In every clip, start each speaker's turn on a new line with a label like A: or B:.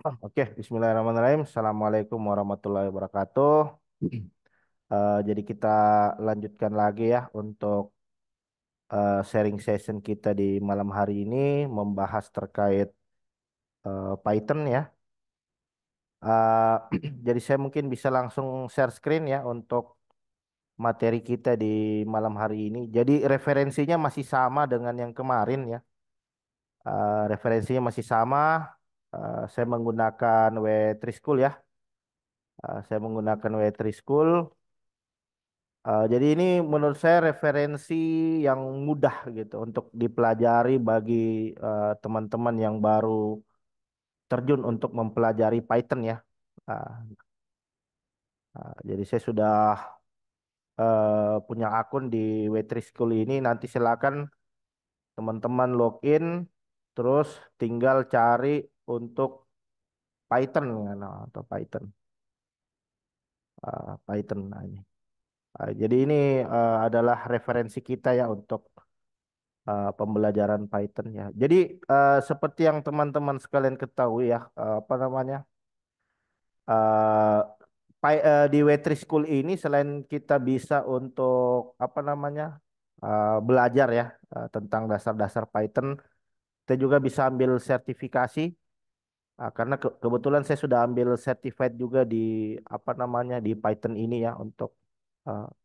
A: Oke, Bismillahirrahmanirrahim. Assalamualaikum warahmatullahi wabarakatuh. Jadi kita lanjutkan lagi ya untuk sharing session kita di malam hari ini membahas terkait Python ya. Eh, jadi saya mungkin bisa langsung share screen ya untuk materi kita di malam hari ini. Jadi referensinya masih sama dengan yang kemarin ya. Referensinya masih sama. Saya menggunakan W3 School ya. Saya menggunakan W3 School. Jadi ini menurut saya referensi yang mudah gitu untuk dipelajari bagi teman-teman yang baru terjun untuk mempelajari Python ya. Ah, jadi saya sudah punya akun di W3 School ini. Nanti silakan teman-teman login, terus tinggal cari untuk Python ya, nah, atau Python, Python. Nah, ini. Jadi ini adalah referensi kita ya untuk pembelajaran Python ya. Jadi seperti yang teman-teman sekalian ketahui ya, apa namanya, eh di W3 School ini selain kita bisa untuk apa namanya belajar ya tentang dasar-dasar Python, kita juga bisa ambil sertifikasi. Karena kebetulan saya sudah ambil certified juga di apa namanya di Python ini ya untuk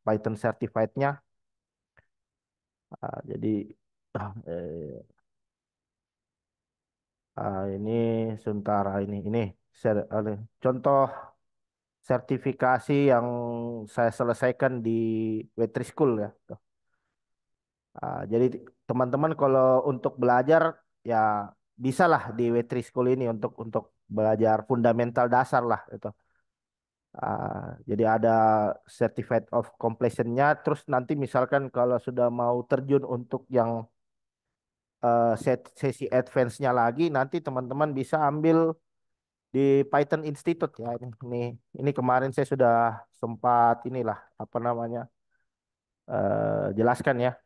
A: Python certified-nya. Jadi ini sebentar ini contoh sertifikasi yang saya selesaikan di W3 School ya. Tuh. Jadi teman-teman kalau untuk belajar ya bisalah di W3 School ini untuk belajar fundamental dasar lah itu. Jadi ada certificate of completion-nya. Terus nanti misalkan kalau sudah mau terjun untuk yang sesi advance-nya lagi, nanti teman-teman bisa ambil di Python Institute ya ini kemarin saya sudah sempat inilah apa namanya jelaskan ya.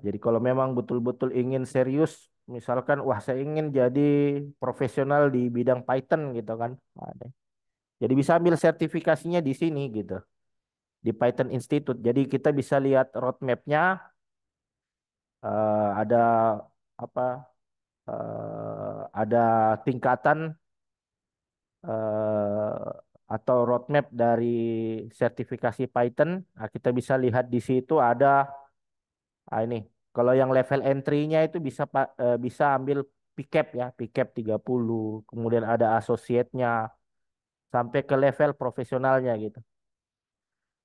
A: Jadi kalau memang betul-betul ingin serius, misalkan wah saya ingin jadi profesional di bidang Python gitu kan, jadi bisa ambil sertifikasinya di sini gitu di Python Institute. Jadi kita bisa lihat roadmap-nya, ada apa ada tingkatan atau roadmap dari sertifikasi Python. Nah, kita bisa lihat di situ ada ini. Kalau yang level entry-nya itu bisa ambil PCAP ya, PCAP 30. Kemudian ada associate-nya sampai ke level profesionalnya gitu.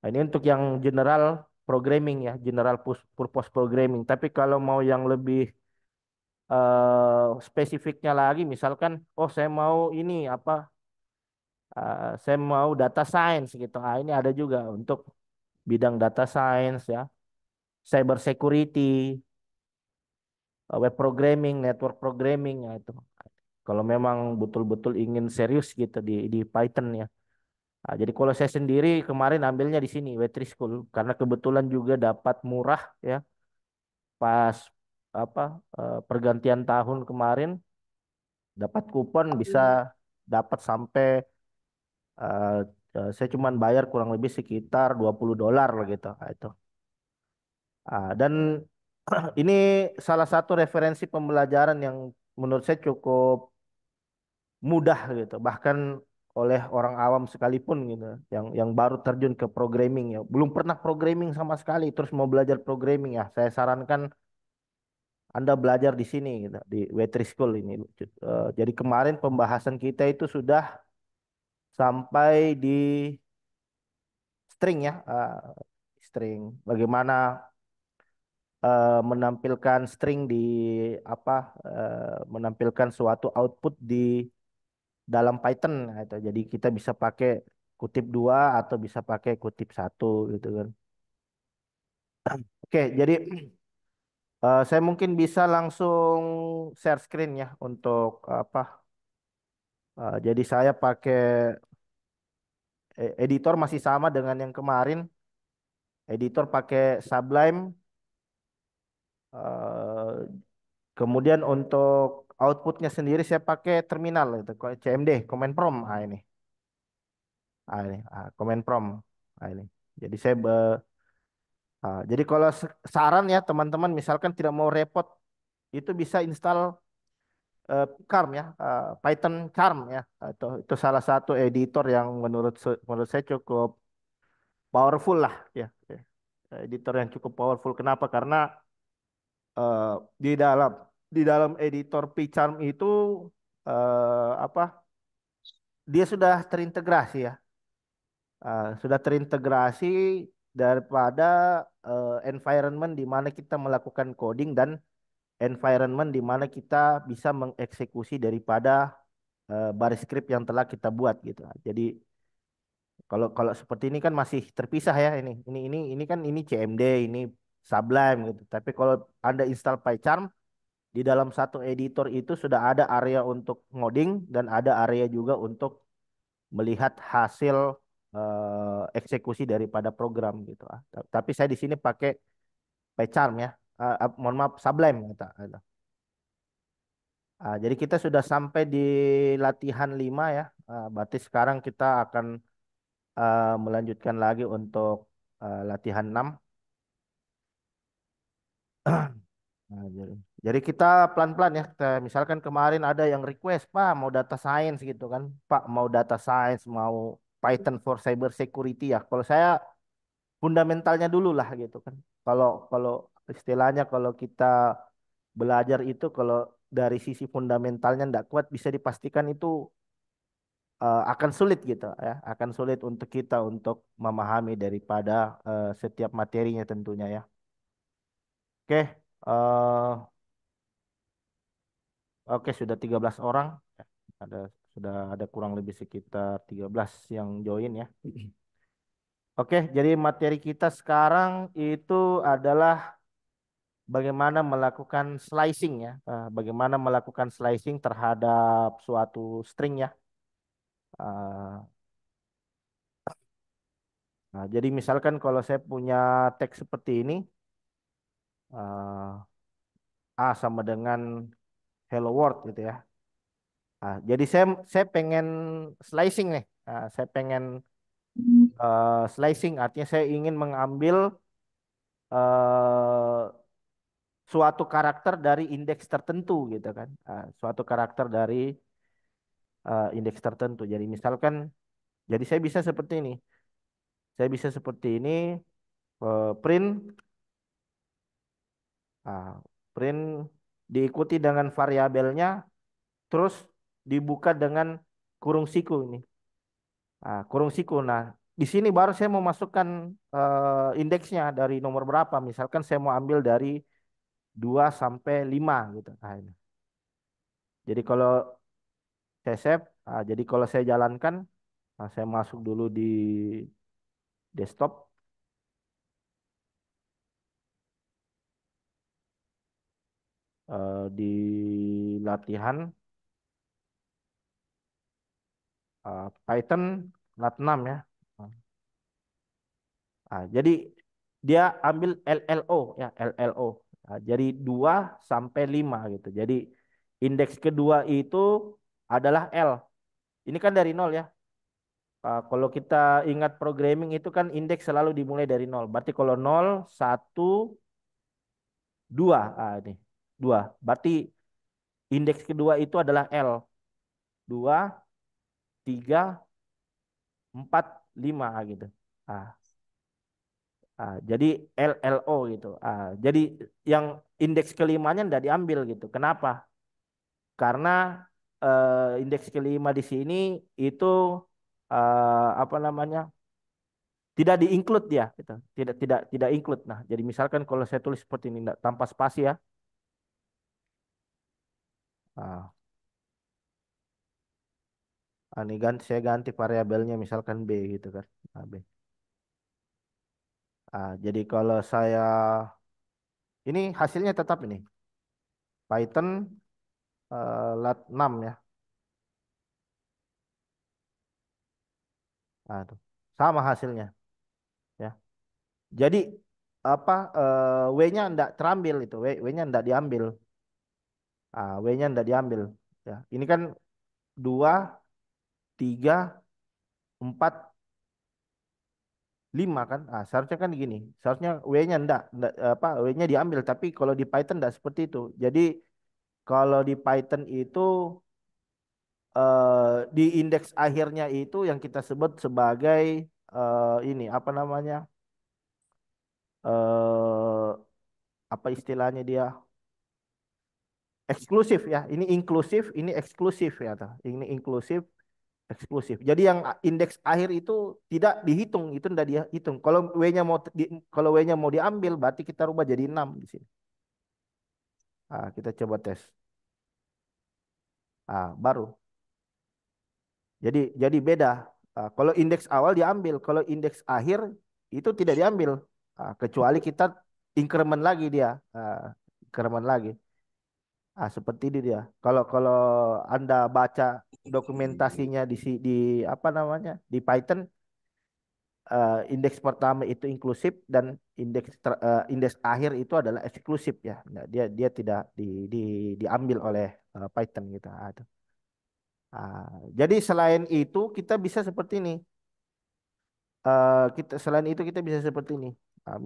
A: Nah, ini untuk yang general programming ya, general purpose programming. Tapi kalau mau yang lebih spesifiknya lagi, misalkan, oh saya mau ini apa saya mau data science gitu. Ini ada juga untuk bidang data science ya, cyber security, web programming, network programming ya itu. Kalau memang betul-betul ingin serius gitu di Python ya. Jadi kalau saya sendiri kemarin ambilnya di sini W3 School karena kebetulan juga dapat murah ya pas apa pergantian tahun kemarin dapat kupon bisa dapat sampai eh, saya cuman bayar kurang lebih sekitar $20 lah gitu. Itu. Dan ini salah satu referensi pembelajaran yang menurut saya cukup mudah gitu, bahkan oleh orang awam sekalipun gitu, yang baru terjun ke programming ya, belum pernah programming sama sekali, terus mau belajar programming ya, saya sarankan Anda belajar di sini gitu, di W3 School ini. Jadi kemarin pembahasan kita itu sudah sampai di string ya, string. Bagaimana menampilkan string di apa menampilkan suatu output di dalam Python nah, itu. Jadi kita bisa pakai kutip dua atau bisa pakai kutip satu gitu kan. Oke, jadi saya mungkin bisa langsung share screen ya untuk apa? Jadi saya pakai editor masih sama dengan yang kemarin. Editor pakai Sublime. eh, Kemudian untuk outputnya sendiri saya pakai terminal itu, CMD, Command Prompt. Ini, Command Prompt. Ini. Jadi jadi kalau saran ya teman-teman, misalkan tidak mau repot, itu bisa install Charm ya, Python Charm ya. Itu salah satu editor yang menurut saya cukup powerful lah ya. Ya. Editor yang cukup powerful. Kenapa? Karena eh, di dalam editor PyCharm itu apa? Dia sudah terintegrasi ya. Sudah terintegrasi daripada environment di mana kita melakukan coding dan environment di mana kita bisa mengeksekusi daripada baris script yang telah kita buat gitu. Jadi kalau kalau seperti ini kan masih terpisah ya, ini kan ini CMD, ini Sublime gitu. Tapi kalau Anda install PyCharm, di dalam satu editor itu sudah ada area untuk ngoding dan ada area juga untuk melihat hasil eksekusi daripada program gitu. Tapi saya di sini pakai PyCharm ya. Mohon maaf, Sublime gitu. Jadi kita sudah sampai di latihan 5 ya. Berarti sekarang kita akan melanjutkan lagi untuk latihan 6. Jadi kita pelan-pelan ya. Misalkan kemarin ada yang request, Pak mau data science gitu kan. Pak mau data science, mau Python for cyber security ya. Kalau saya fundamentalnya dulu lah gitu kan. Kalau kalau istilahnya kalau kita belajar itu kalau dari sisi fundamentalnya tidak kuat bisa dipastikan itu akan sulit gitu ya. Akan sulit untuk kita untuk memahami daripada setiap materinya tentunya ya. Oke, oke, sudah 13 orang. Ada sudah ada kurang lebih sekitar 13 yang join ya. Oke, jadi materi kita sekarang itu adalah bagaimana melakukan slicing ya. Bagaimana melakukan slicing terhadap suatu string ya. Eh, jadi misalkan kalau saya punya teks seperti ini, eh, A sama dengan hello world gitu ya. Jadi saya pengen slicing nih. Saya pengen slicing artinya saya ingin mengambil eh, suatu karakter dari indeks tertentu gitu kan. Suatu karakter dari indeks tertentu. Jadi misalkan, jadi saya bisa seperti ini. Saya bisa seperti ini, print, ah, print diikuti dengan variabelnya, terus dibuka dengan kurung siku ini. Kurung siku. Nah, di sini baru saya mau masukkan indeksnya dari nomor berapa. Misalkan saya mau ambil dari 2 sampai 5 gitu. Ini. Jadi kalau saya save, jadi kalau saya jalankan, saya masuk dulu di desktop, di latihan Python lat 6 ya. Jadi dia ambil LLO ya, LLO. Jadi 2 sampai 5 gitu. Jadi indeks kedua itu adalah L. Ini kan dari nol ya. Kalau kita ingat programming itu kan indeks selalu dimulai dari nol. Berarti kalau nol, satu, 2. Ini 2. Berarti indeks kedua itu adalah L. 2, 3, 4, 5 gitu. Ah, jadi LLO gitu. Jadi yang indeks kelimanya tidak diambil gitu. Kenapa? Karena indeks kelima di sini itu apa namanya? Tidak di-include dia gitu. Tidak include. Nah, jadi misalkan kalau saya tulis seperti ini tanpa spasi ya. Nah, ini saya ganti variabelnya misalkan B gitu kan. B. Jadi kalau saya ini hasilnya tetap ini Python lat 6 ya. Tuh. Sama hasilnya ya. Jadi apa W-nya enggak terambil itu, W-nya enggak diambil. W-nya nggak diambil. Ya, ini kan 2, 3, 4, 5 kan. Seharusnya kan gini. Seharusnya W-nya enggak apa W-nya diambil, tapi kalau di Python enggak seperti itu. Jadi kalau di Python itu di indeks akhirnya itu yang kita sebut sebagai ini apa namanya? eh Apa istilahnya dia? Eksklusif ya. Ini inklusif, ini eksklusif ya. Ini inklusif, eksklusif. Jadi yang indeks akhir itu tidak dihitung, itu tidak dihitung. Kalau W-nya mau diambil, berarti kita rubah jadi 6 di sini. Kita coba tes. Baru. Jadi beda. Kalau indeks awal diambil, kalau indeks akhir itu tidak diambil. Kecuali kita increment lagi dia, increment lagi. Seperti itu dia. Kalau kalau Anda baca dokumentasinya di apa namanya di Python, indeks pertama itu inklusif dan indeks akhir itu adalah eksklusif ya. Nah, dia tidak diambil oleh Python gitu. Jadi selain itu kita bisa seperti ini. Kita selain itu kita bisa seperti ini.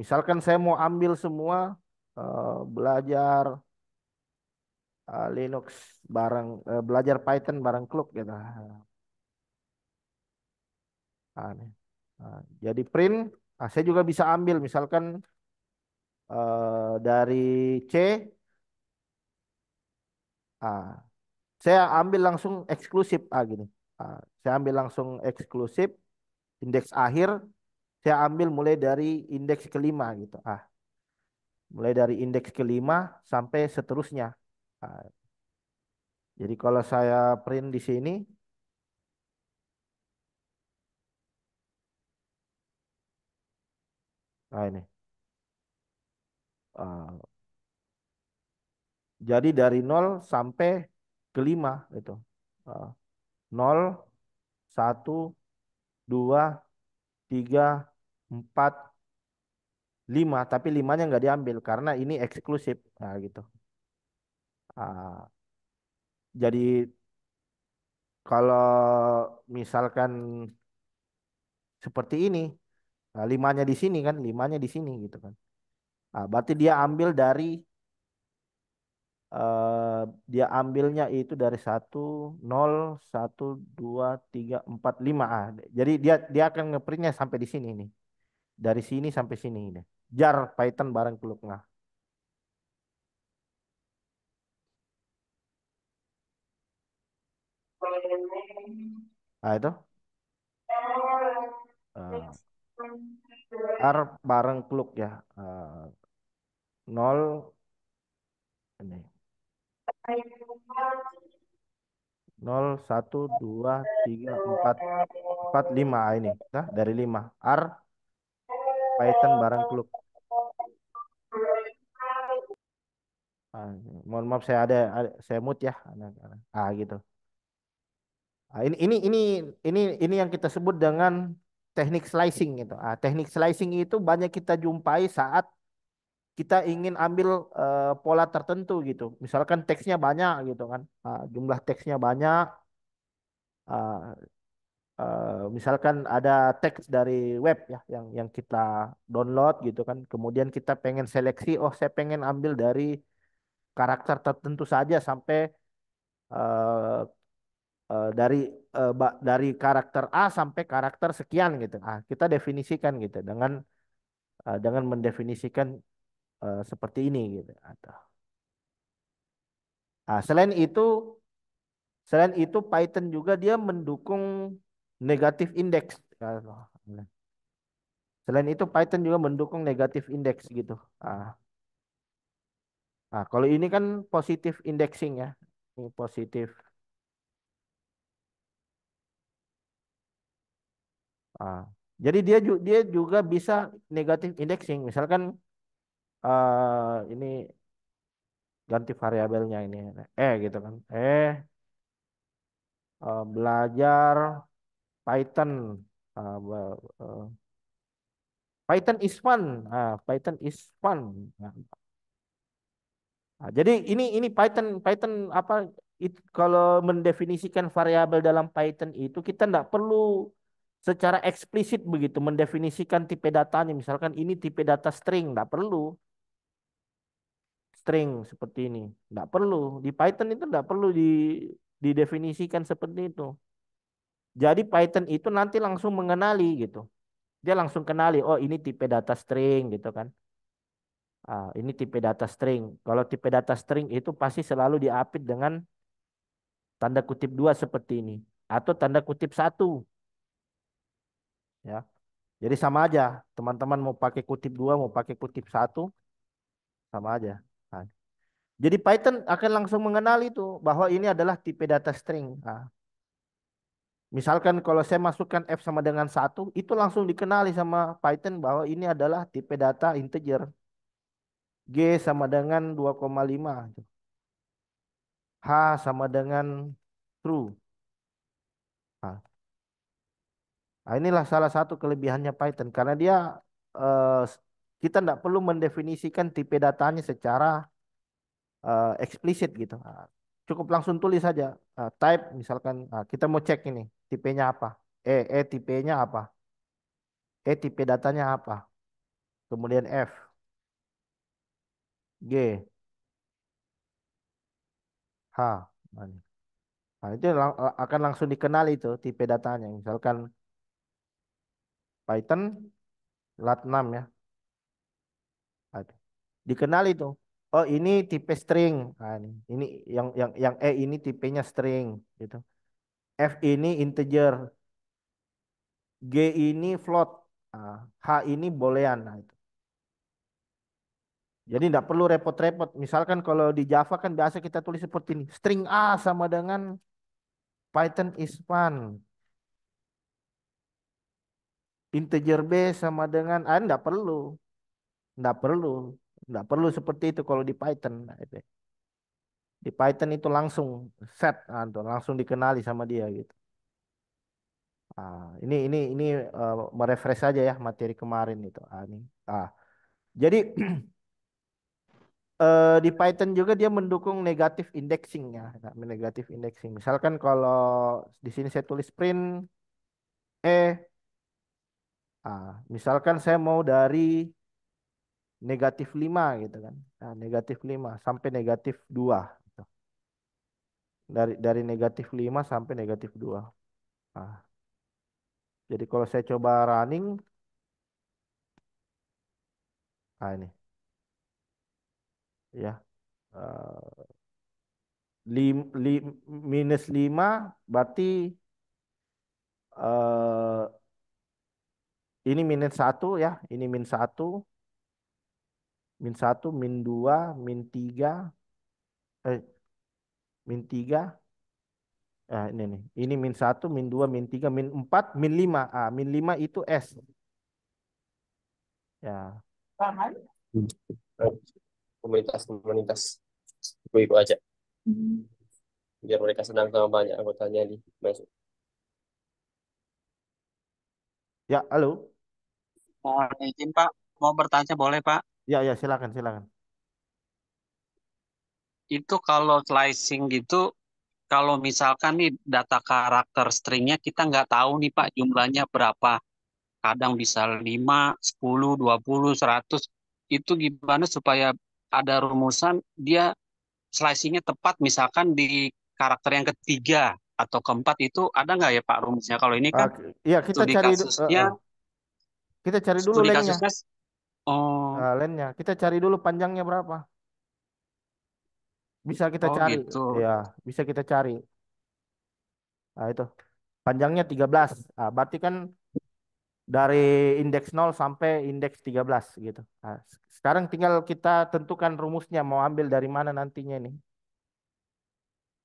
A: Misalkan saya mau ambil semua belajar Linux belajar Python bareng klub gitu. Nih. Jadi print, saya juga bisa ambil misalkan dari C, ah, saya ambil langsung eksklusif gini. Saya ambil langsung eksklusif, indeks akhir, saya ambil mulai dari indeks kelima gitu. Mulai dari indeks kelima sampai seterusnya. Ah, jadi kalau saya print di sini, ini. Ah, jadi dari nol sampai kelima itu. Ah, 0, 1, 2, 3, 4, 5. Tapi limanya nggak diambil karena ini eksklusif. Gitu. Ah, jadi kalau misalkan seperti ini, limanya di sini kan, limanya di sini gitu kan. Berarti eh, dia ambilnya itu dari 0, 1, 2, 3, 4, 5. Jadi dia dia akan ngeprintnya sampai di sini nih. Dari sini sampai sini ini. Jar Python bareng peluk. Itu eh, R bareng peluk ya. 0 ini. 0, 1, 2, 3, 4, 5 ini. Nah, dari 5. R Python bareng peluk. Ah, Mohon maaf saya mute ya. Gitu. Ini yang kita sebut dengan teknik slicing gitu. Teknik slicing itu banyak kita jumpai saat kita ingin ambil pola tertentu gitu. Misalkan teksnya banyak gitu kan. Jumlah teksnya banyak. ah, Misalkan ada teks dari web ya yang kita download gitu kan. Kemudian kita pengen seleksi, oh saya pengen ambil dari karakter tertentu saja sampai eh, dari karakter A sampai karakter sekian gitu. Kita definisikan gitu dengan mendefinisikan seperti ini gitu. Ah, selain itu selain itu Python juga dia mendukung negatif indeks. Selain itu Python juga mendukung negatif indeks gitu. Ah, Kalau ini kan positif indexing ya. Ini positif. Ah, jadi dia juga bisa negatif indexing. Misalkan ini ganti variabelnya ini gitu kan. Belajar Python. Ah, ba- eh, Python is fun. Python is fun. Nah, Nah, jadi ini Python Python apa kalau mendefinisikan variabel dalam Python itu kita tidak perlu secara eksplisit begitu mendefinisikan tipe datanya. Misalkan ini tipe data string, tidak perlu string seperti ini, tidak perlu di Python itu tidak perlu didefinisikan seperti itu. Jadi Python itu nanti langsung mengenali gitu. Dia langsung kenali, oh ini tipe data string gitu kan. Ah, ini tipe data string. Kalau tipe data string itu pasti selalu diapit dengan tanda kutip dua seperti ini. Atau tanda kutip satu. Ya. Jadi sama aja. Teman-teman mau pakai kutip dua, mau pakai kutip satu, sama aja. Nah, jadi Python akan langsung mengenali itu bahwa ini adalah tipe data string. Nah, misalkan kalau saya masukkan F sama dengan satu, itu langsung dikenali sama Python bahwa ini adalah tipe data integer. G sama dengan 2,5. H sama dengan true. Nah, inilah salah satu kelebihannya Python karena dia eh, kita tidak perlu mendefinisikan tipe datanya secara eksplisit gitu. Nah, cukup langsung tulis saja type misalkan kita mau cek ini tipenya apa. Tipenya apa? Tipe datanya apa? Kemudian F, G, H. Nah, itu akan langsung dikenal itu tipe datanya. Misalkan Python lat 6 ya. Nah, dikenal itu. Oh, ini tipe string. Nah, ini yang ini tipenya string gitu. F ini integer, G ini float, H ini boolean. Nah, itu. Jadi tidak perlu repot-repot. Misalkan kalau di Java kan biasa kita tulis seperti ini. String A sama dengan Python is fun. Integer B sama dengan tidak perlu. Tidak perlu. Tidak perlu seperti itu kalau di Python. Nah, itu. Di Python itu langsung set, tuh, langsung dikenali sama dia gitu. Ini merefresh saja ya materi kemarin itu. Jadi di Python juga dia mendukung negatif indexing ya, negatif indexing. Misalkan kalau di sini saya tulis print misalkan saya mau dari -5 gitu kan. Nah, -5 sampai -2 gitu. Dari -5 sampai -2. Nah, jadi kalau saya coba running, ini ya. eh, -5 berarti eh ini -1 ya, ini -1, -1, -2, -3, eh -3, ini nih, ini -1, -2, -3, -4, -5, -5 itu S ya.
B: Hmm. Komunitas-komunitas ibu-ibu aja. Biar mereka senang sama banyak anggotanya di masuk.
A: Ya, halo.
C: Mohon izin Pak, mau bertanya boleh Pak?
A: Ya, ya, silakan, silakan.
C: Itu kalau slicing gitu, kalau misalkan nih data karakter stringnya kita nggak tahu nih Pak jumlahnya berapa. Kadang bisa 5, 10, 20, 100. Itu gimana supaya ada rumusan dia slicingnya tepat misalkan di karakter yang ketiga atau keempat itu ada nggak ya Pak rumusnya? Kalau ini
A: Ah,
C: kan
A: ya, kita
C: studi
A: cari
C: kasusnya,
A: kita cari dulu
C: studi
A: lengnya.
C: kasusnya, oh,
A: Lengnya. Kita cari dulu panjangnya berapa. Bisa kita
C: oh
A: cari.
C: gitu.
A: Ya, bisa kita cari. Nah, itu. Panjangnya 13. Berarti kan dari indeks 0 sampai indeks 13 gitu. Sekarang tinggal kita tentukan rumusnya mau ambil dari mana nantinya nih.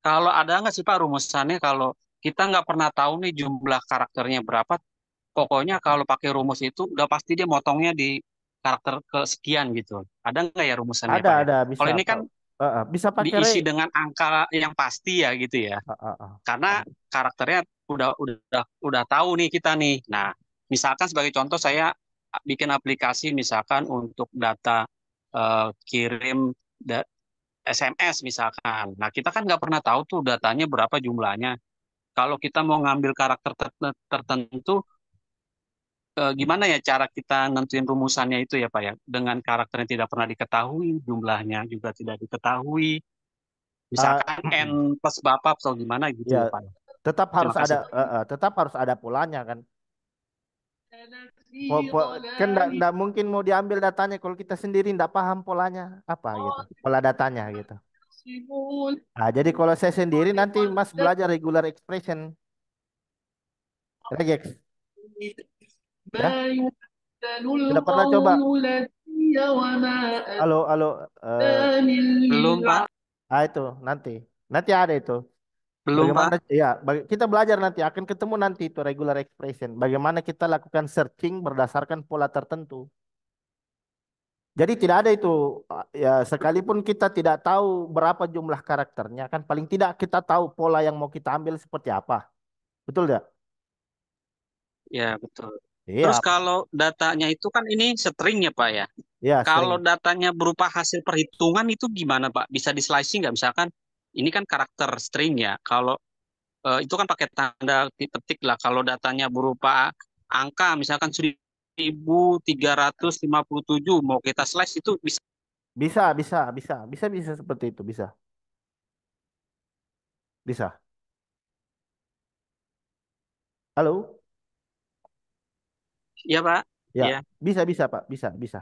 C: Kalau ada nggak sih Pak rumusannya kalau kita nggak pernah tahu nih jumlah karakternya berapa, pokoknya kalau pakai rumus itu udah pasti dia motongnya di karakter kesekian gitu. Ada nggak ya rumusannya Pak ya?
A: Ada bisa.
C: Kalau ini kan
A: Bisa pakai
C: diisi dengan angka yang pasti ya gitu ya.
A: uh, uh, uh.
C: Karena karakternya udah tahu nih kita nih. Nah, misalkan sebagai contoh saya bikin aplikasi misalkan untuk data kirim SMS misalkan. Nah, kita kan nggak pernah tahu tuh datanya berapa jumlahnya. Kalau kita mau ngambil karakter tertentu, gimana ya cara kita nentuin rumusannya itu ya Pak ya? Dengan karakter yang tidak pernah diketahui, jumlahnya juga tidak diketahui.
A: Ah,
C: Misalkan N plus berapa atau gimana gitu
A: ya,
C: ya Pak.
A: tetap harus
C: Terima
A: ada
C: kasih.
A: tetap harus ada polanya kan. Kan nggak mungkin mau diambil datanya kalau kita sendiri nggak paham polanya apa gitu, pola datanya gitu. Nah, jadi kalau saya sendiri nanti Mas belajar regular expression, regex, ya. Sudah pernah coba? Halo, halo. eh
C: Belum Pak,
A: itu nanti, nanti ada itu.
C: belum
A: Bagaimana?
C: Pak.
A: Ya, kita belajar nanti akan ketemu nanti itu regular expression. Bagaimana kita lakukan searching berdasarkan pola tertentu. Jadi tidak ada itu ya sekalipun kita tidak tahu berapa jumlah karakternya kan paling tidak kita tahu pola yang mau kita ambil seperti apa. Betul tidak?
C: Ya betul. Terus
A: Iya,
C: kalau datanya itu kan ini string ya Pak ya.
A: iya
C: Kalau
A: string.
C: datanya berupa hasil perhitungan itu gimana Pak? Bisa di slicing nggak? Misalkan ini kan karakter string ya. Kalau itu kan pakai tanda petik lah. Kalau datanya berupa angka, misalkan 1357 mau kita slice itu bisa.
A: Bisa, bisa, bisa, bisa, bisa seperti itu, bisa, bisa. Halo?
C: Ya Pak.
A: Ya,
C: Ya.
A: bisa, bisa Pak, bisa, bisa.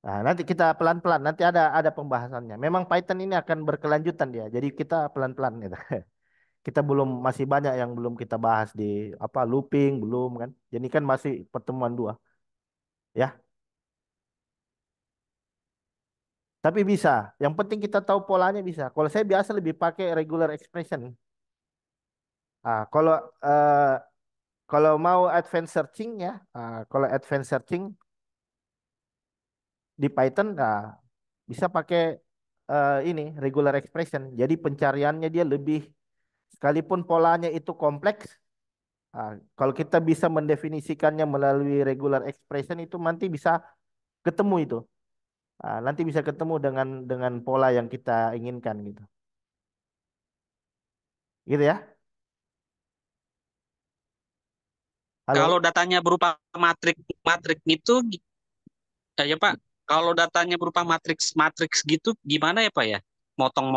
A: Nah, nanti kita pelan-pelan, nanti ada pembahasannya. Memang Python ini akan berkelanjutan dia, jadi kita pelan-pelan gitu. Kita belum masih banyak yang belum kita bahas di apa looping belum kan. Jadi kan masih pertemuan dua, ya. Tapi bisa. Yang penting kita tahu polanya bisa. Kalau saya biasa lebih pakai regular expression. Kalau eh, kalau mau advanced searching ya, kalau advanced searching di Python, bisa pakai ini regular expression. Jadi pencariannya dia lebih, sekalipun polanya itu kompleks, kalau kita bisa mendefinisikannya melalui regular expression itu nanti bisa ketemu itu. Nanti bisa ketemu dengan pola yang kita inginkan gitu. Gitu ya.
C: Kalau
A: Halo.
C: datanya berupa matriks matriks itu ya Pak. Kalau datanya berupa matriks matriks gitu gimana ya Pak ya? Motong.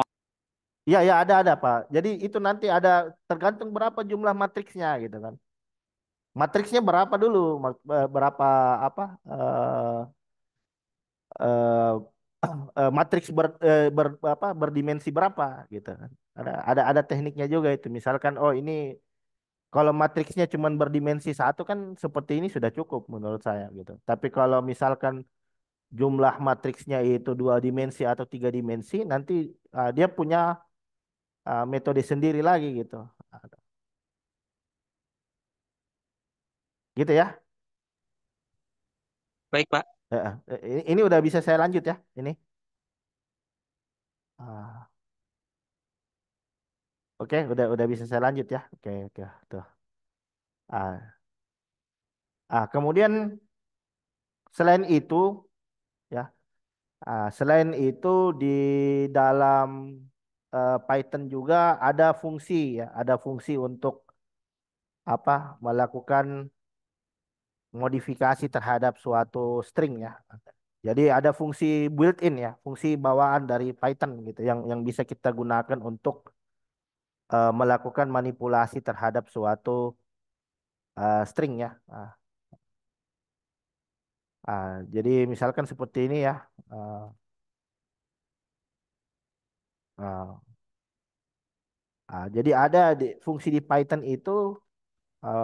A: Iya, ya ada Pak. Jadi itu nanti ada tergantung berapa jumlah matriksnya gitu kan. Matriksnya berapa dulu? Berapa apa? eh Matriks berdimensi berapa gitu kan. Ada tekniknya juga itu. Misalkan oh ini kalau matriksnya cuma berdimensi satu kan seperti ini sudah cukup menurut saya gitu. Tapi kalau misalkan jumlah matriksnya itu dua dimensi atau tiga dimensi, nanti dia punya metode sendiri lagi gitu. Gitu ya.
C: Baik Pak.
A: Ini udah bisa saya lanjut ya. Ini. Ah, oke, udah bisa saya lanjut ya. Oke, oke, tuh. Kemudian selain itu ya, selain itu di dalam Python juga ada fungsi ya, ada fungsi untuk apa? Melakukan modifikasi terhadap suatu string ya. Jadi ada fungsi built-in ya, fungsi bawaan dari Python gitu yang bisa kita gunakan untuk melakukan manipulasi terhadap suatu string ya. Jadi misalkan seperti ini ya. Uh, uh, jadi ada fungsi di Python itu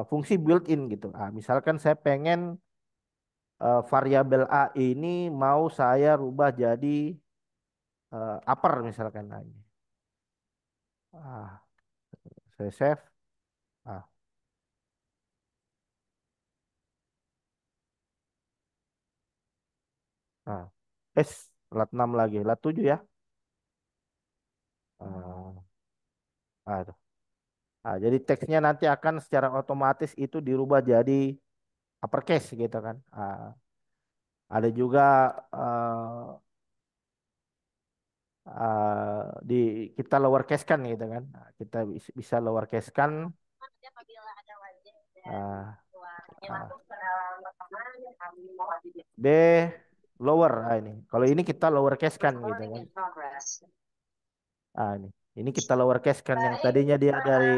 A: fungsi built-in gitu. Misalkan saya pengen variabel A ini mau saya rubah jadi upper misalkan. Nah, ini. Ah, saya save. Ah, ah. Lat 6 lagi, lat 7 ya. Ah, itu. Jadi teksnya nanti akan secara otomatis itu dirubah jadi uppercase gitu kan. Ada juga di kita lower case kan gitu kan. Nah, kita bisa lower case kan. Ah, ah. B lower. Ah, ini. Kalau ini kita lower case kan gitu kan. Ah, ini kita lower case kan yang tadinya dia dari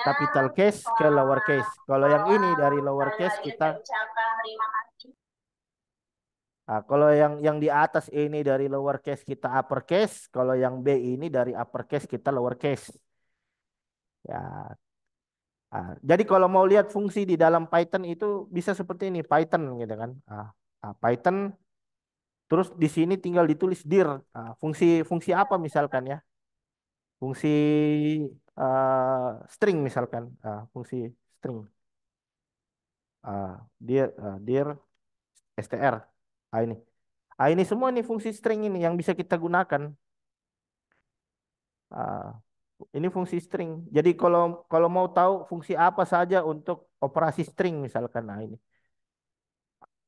A: capital case ke lower case. Kalau yang ini dari lower case kita kalau yang di atas ini dari lower case kita upper case, kalau yang B ini dari upper case kita lower case. Ya, jadi kalau mau lihat fungsi di dalam Python itu bisa seperti ini, Python gitu kan. Python, terus di sini tinggal ditulis dir. Fungsi fungsi apa misalkan ya? Fungsi string misalkan. Fungsi string. Dir str. Ini. Ini semua nih fungsi string ini yang bisa kita gunakan. Ah, ini fungsi string. Jadi kalau kalau mau tahu fungsi apa saja untuk operasi string misalkan, ini.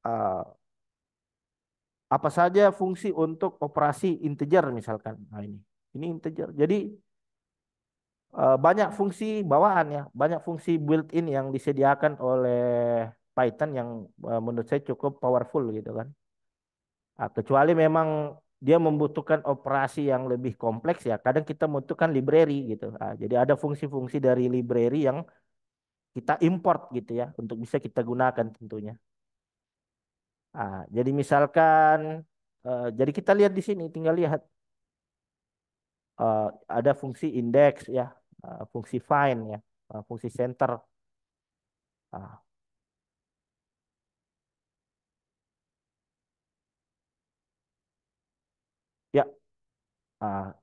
A: Ah, apa saja fungsi untuk operasi integer misalkan. Ini integer. Jadi banyak fungsi bawaan ya, banyak fungsi built-in yang disediakan oleh Python yang menurut saya cukup powerful gitu kan. Kecuali memang dia membutuhkan operasi yang lebih kompleks ya. Kadang kita membutuhkan library gitu. Jadi ada fungsi-fungsi dari library yang kita import gitu ya untuk bisa kita gunakan tentunya. Jadi misalkan jadi kita lihat di sini tinggal lihat ada fungsi index ya, fungsi find ya, fungsi center. Ah, ya, ah,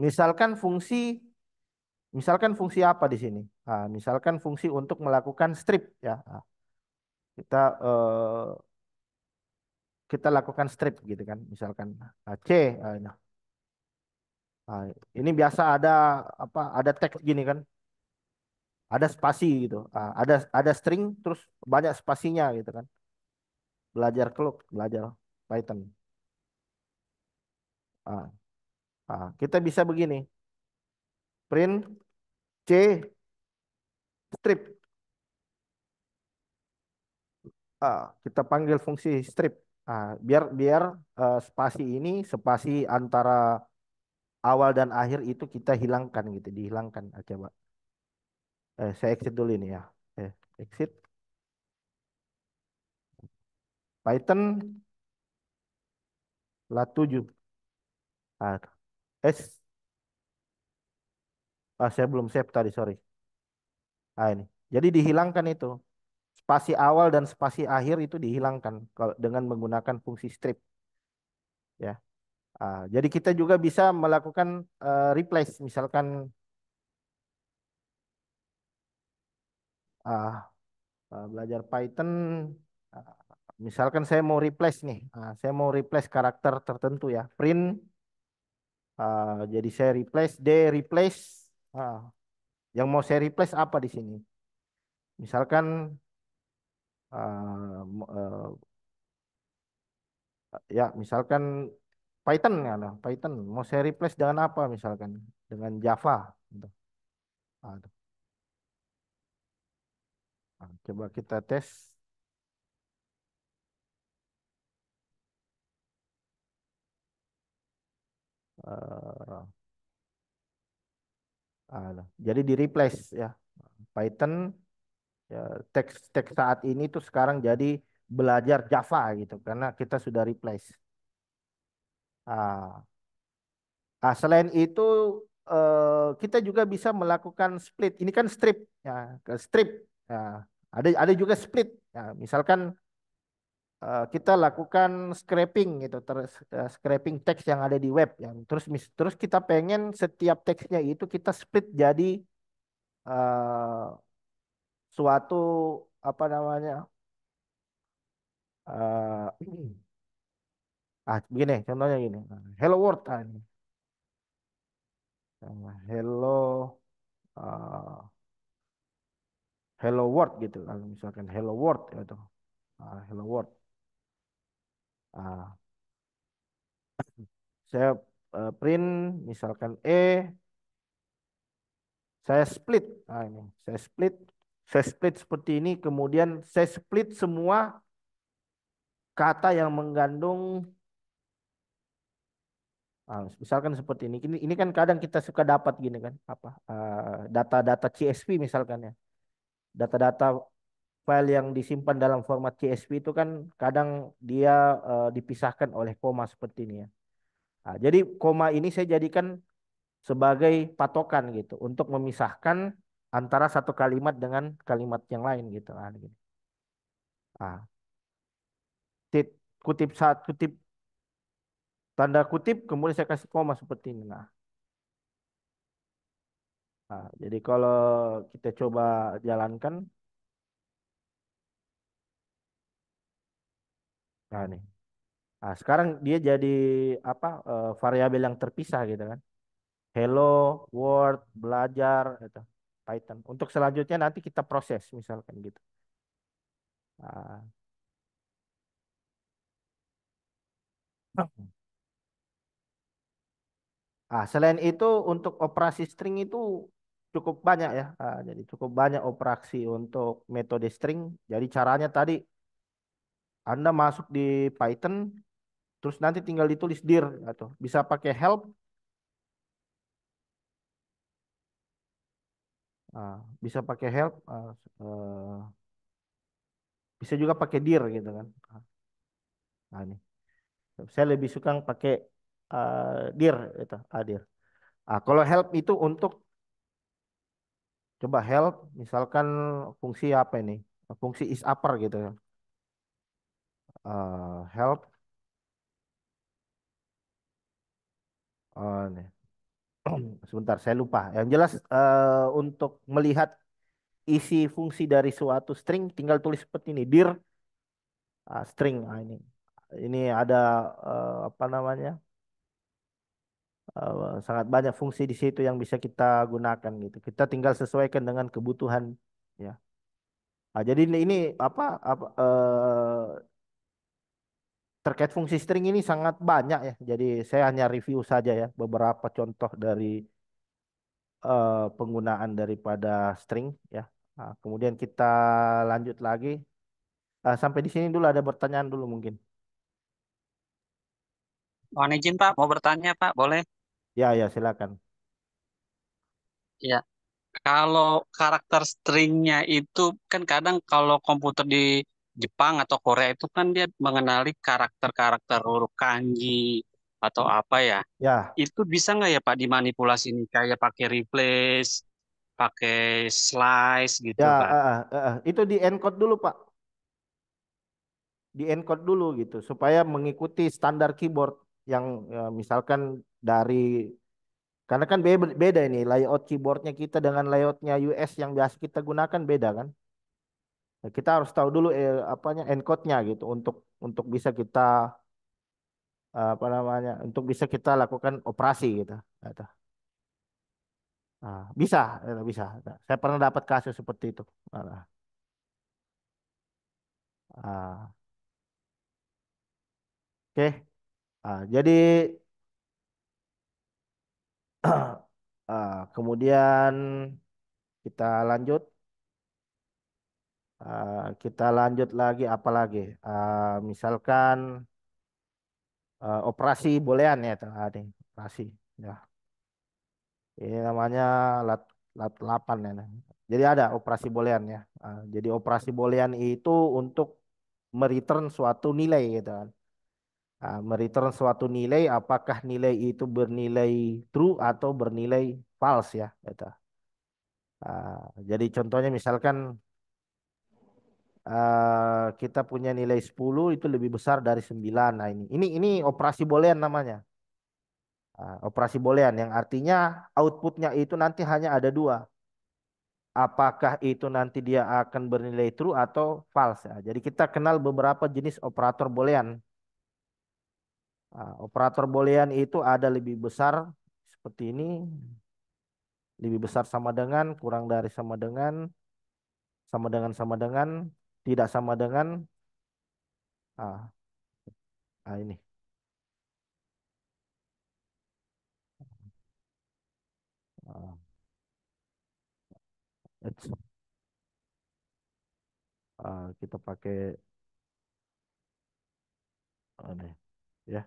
A: misalkan fungsi apa di sini? Misalkan fungsi untuk melakukan strip ya. Kita kita lakukan strip gitu kan, misalkan C. Nah, ah, ini biasa ada apa? Ada teks gini kan, ada spasi gitu. Ada string terus banyak spasinya gitu kan. Belajar Python. Ah, kita bisa begini, print C strip. Kita panggil fungsi strip. Biar biar spasi ini spasi antara awal dan akhir itu kita hilangkan gitu, dihilangkan. Coba saya exit dulu ini ya. Exit Python lat 7. Ah, S saya belum save tadi, sorry. Ini. Jadi dihilangkan itu. Spasi awal dan spasi akhir itu dihilangkan kalau dengan menggunakan fungsi strip ya. Jadi kita juga bisa melakukan replace misalkan ah, belajar Python ah, misalkan saya mau replace nih. Saya mau replace karakter tertentu ya. Print jadi saya replace replace ah, yang mau saya replace apa di sini? Misalkan ya misalkan Python ya, nah, Python mau saya replace dengan apa misalkan dengan Java gitu. Ah, coba kita tes. eh, jadi di replace ya Python ya, teks saat ini tuh sekarang jadi belajar Java gitu karena kita sudah replace. Ah, Selain itu kita juga bisa melakukan split. Ini kan strip ya, ke strip. Ya, ada juga split. Ya, misalkan kita lakukan scraping gitu, terus scraping teks yang ada di web ya. Terus kita pengen setiap teksnya itu kita split jadi eh, suatu apa namanya? eh Begini, contohnya gini. Hello World ini. Hello eh, Hello World gitu. Kalau misalkan Hello World gitu. Hello World. Ah, Saya print misalkan saya split. Nah, ini saya split seperti ini, kemudian saya split semua kata yang mengandung, misalkan seperti ini. Ini kan kadang kita suka dapat gini kan, apa data-data CSV misalkan ya. Data-data file yang disimpan dalam format CSV itu kan kadang dia dipisahkan oleh koma seperti ini ya. Nah, jadi koma ini saya jadikan sebagai patokan gitu untuk memisahkan antara satu kalimat dengan kalimat yang lain gitu. Nah, gini. Ah, kutip saat kutip tanda kutip kemudian saya kasih koma seperti ini. Jadi kalau kita coba jalankan, nah nih. Sekarang dia jadi apa variabel yang terpisah gitu kan. Hello, Word, belajar, itu Python. Untuk selanjutnya nanti kita proses misalkan gitu. Ah, Selain itu untuk operasi string itu cukup banyak ya. Jadi cukup banyak operasi untuk metode string. Jadi caranya tadi Anda masuk di Python, terus nanti tinggal ditulis dir atau bisa pakai help, bisa pakai help, bisa juga pakai dir gitu kan. Ini saya lebih suka pakai dir itu, dir. Kalau help itu untuk coba help, misalkan fungsi apa ini? Fungsi is upper gitu ya. Help, nih. Sebentar, saya lupa. Yang jelas untuk melihat isi fungsi dari suatu string, tinggal tulis seperti ini, dir string. Ini ada apa namanya? Sangat banyak fungsi di situ yang bisa kita gunakan gitu. Kita tinggal sesuaikan dengan kebutuhan ya. Jadi ini terkait fungsi string ini sangat banyak ya. Jadi saya hanya review saja ya beberapa contoh dari penggunaan daripada string ya. Kemudian kita lanjut lagi. Sampai di sini dulu ada pertanyaan dulu mungkin.
C: Mohon izin Pak, mau bertanya Pak, boleh?
A: Ya ya silakan.
C: Ya, kalau karakter stringnya itu kan kadang kalau komputer di Jepang atau Korea itu kan dia mengenali karakter-karakter huruf kanji atau apa ya.
A: Ya
C: Itu bisa nggak ya Pak dimanipulasi ini kayak pakai replace, pakai slice gitu
A: ya
C: Pak?
A: itu di encode dulu Pak. Di encode dulu gitu supaya mengikuti standar keyboard yang misalkan dari karena kan beda ini layout keyboardnya kita dengan layoutnya US yang biasa kita gunakan beda kan. Nah, kita harus tahu dulu apanya encode-nya gitu untuk bisa kita apa namanya untuk bisa kita lakukan operasi gitu. Gitu. Bisa, bisa. Nah, saya pernah dapat kasus seperti itu. Nah, ah, oke. Jadi kemudian kita lanjut. Kita lanjut lagi apa lagi? Misalkan operasi boolean ya tadi. Operasi. Ya. Ini namanya lat lat 8 ya. Jadi ada operasi boolean ya. Jadi operasi boolean itu untuk mereturn suatu nilai gitu kan. Mereturn suatu nilai apakah nilai itu bernilai true atau bernilai false ya gitu. Jadi contohnya misalkan kita punya nilai 10 itu lebih besar dari 9. Nah, ini operasi boolean namanya. Operasi boolean yang artinya outputnya itu nanti hanya ada dua. Apakah itu nanti dia akan bernilai true atau false ya. Jadi kita kenal beberapa jenis operator boolean. Operator boolean itu ada lebih besar seperti ini, lebih besar sama dengan, kurang dari sama dengan, tidak sama dengan. Ah, ini. It's, kita pakai ini ya.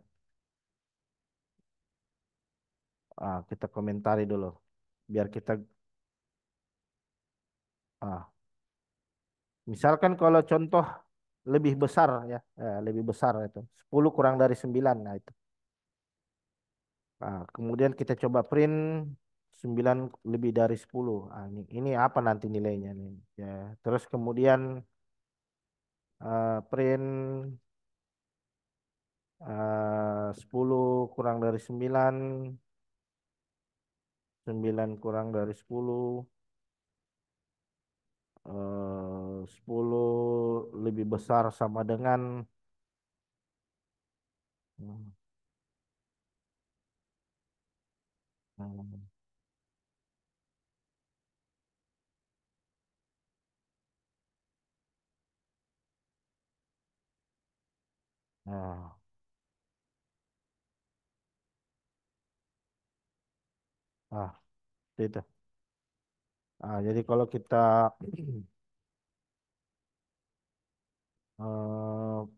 A: Kita komentari dulu biar kita ah misalkan kalau contoh lebih besar ya, lebih besar itu 10 kurang dari 9. Nah itu. Kemudian kita coba print 9 lebih dari 10. Ini apa nanti nilainya nih? Ya, terus kemudian print 10 kurang dari 9, 9 kurang dari 10, 10 lebih besar sama dengan hmm, hmm, nah, ah, itu. Jadi kalau kita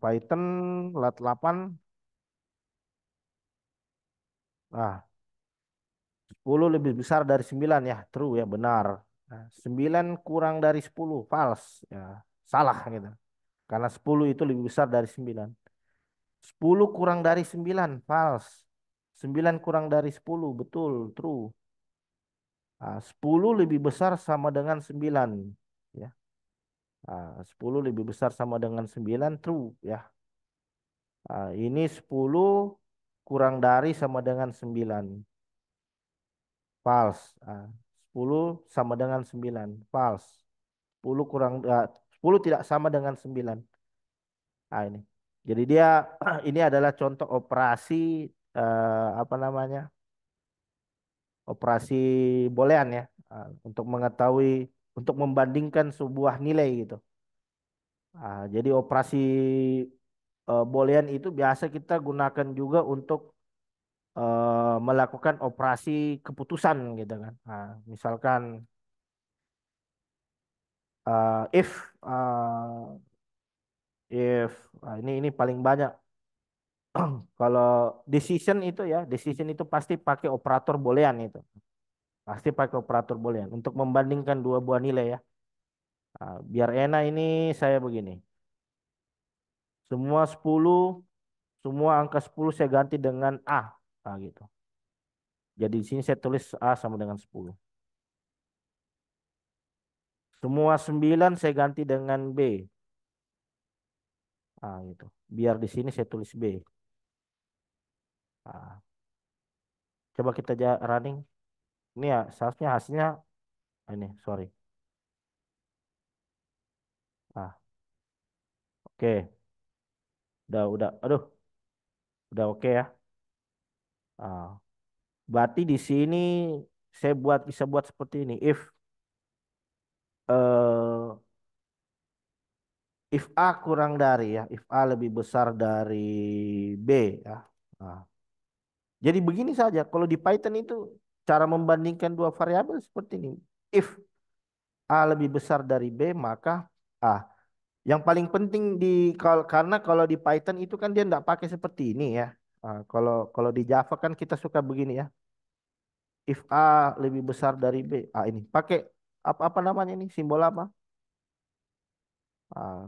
A: Python lat 8, 10 lebih besar dari 9 ya, true ya, benar. 9 kurang dari 10 false ya, salah gitu. Karena 10 itu lebih besar dari 9. 10 kurang dari 9 false. 9 kurang dari 10 betul, true. 10 lebih besar sama dengan 9 ya. 10 lebih besar sama dengan 9 true ya. Ini 10 kurang dari sama dengan 9 false. 10 sama dengan 9 false. 10 kurang 10 tidak sama dengan 9. Ini. Jadi dia ini adalah contoh operasi apa namanya? Operasi boolean ya. Untuk mengetahui untuk membandingkan sebuah nilai gitu. Jadi operasi boolean itu biasa kita gunakan juga untuk melakukan operasi keputusan gitu kan. Misalkan if ini paling banyak. Kalau decision itu ya, decision itu pasti pakai operator boolean itu. Pasti pakai operator boolean untuk membandingkan dua buah nilai ya. Biar enak ini saya begini. Semua 10, semua angka 10 saya ganti dengan A. Gitu. Jadi di sini saya tulis A sama dengan 10. Semua 9 saya ganti dengan B. Gitu. Biar di sini saya tulis B. Ah, Coba kita running. Ini ya, seharusnya hasilnya ini, sorry. Ah, oke. Udah. Aduh, udah oke ya. Ah, Berarti di sini saya bisa buat seperti ini. Eh if A kurang dari ya, if A lebih besar dari B ya. Nah, jadi begini saja. Kalau di Python itu cara membandingkan dua variabel seperti ini. If A lebih besar dari B, maka A. Yang paling penting karena kalau di Python itu kan dia tidak pakai seperti ini ya. Kalau kalau di Java kan kita suka begini ya. If A lebih besar dari B, ini pakai apa namanya ini simbol apa?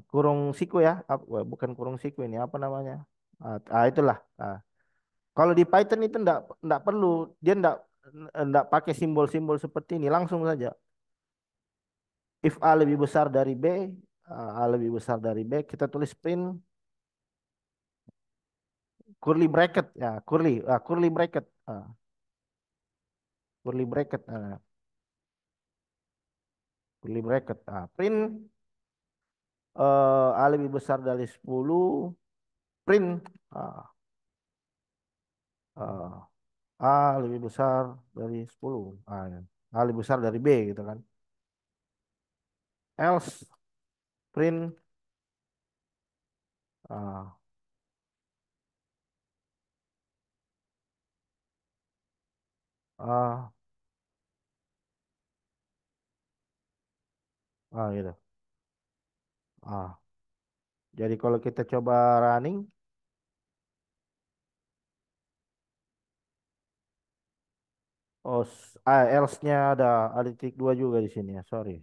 A: Kurung siku ya. Bukan kurung siku ini apa namanya? Itulah. Kalau di Python itu enggak perlu, dia enggak pakai simbol-simbol seperti ini, langsung saja. If A lebih besar dari B, A lebih besar dari B, kita tulis print curly bracket ya, curly bracket, curly bracket, curly bracket. Print A lebih besar dari 10, print ah, ah, A lebih besar dari 10. Ya. A lebih besar dari B gitu kan. Else print ah, ah, Gitu. Ah, jadi kalau kita coba running, else-nya ada titik dua juga di sini ya, sorry.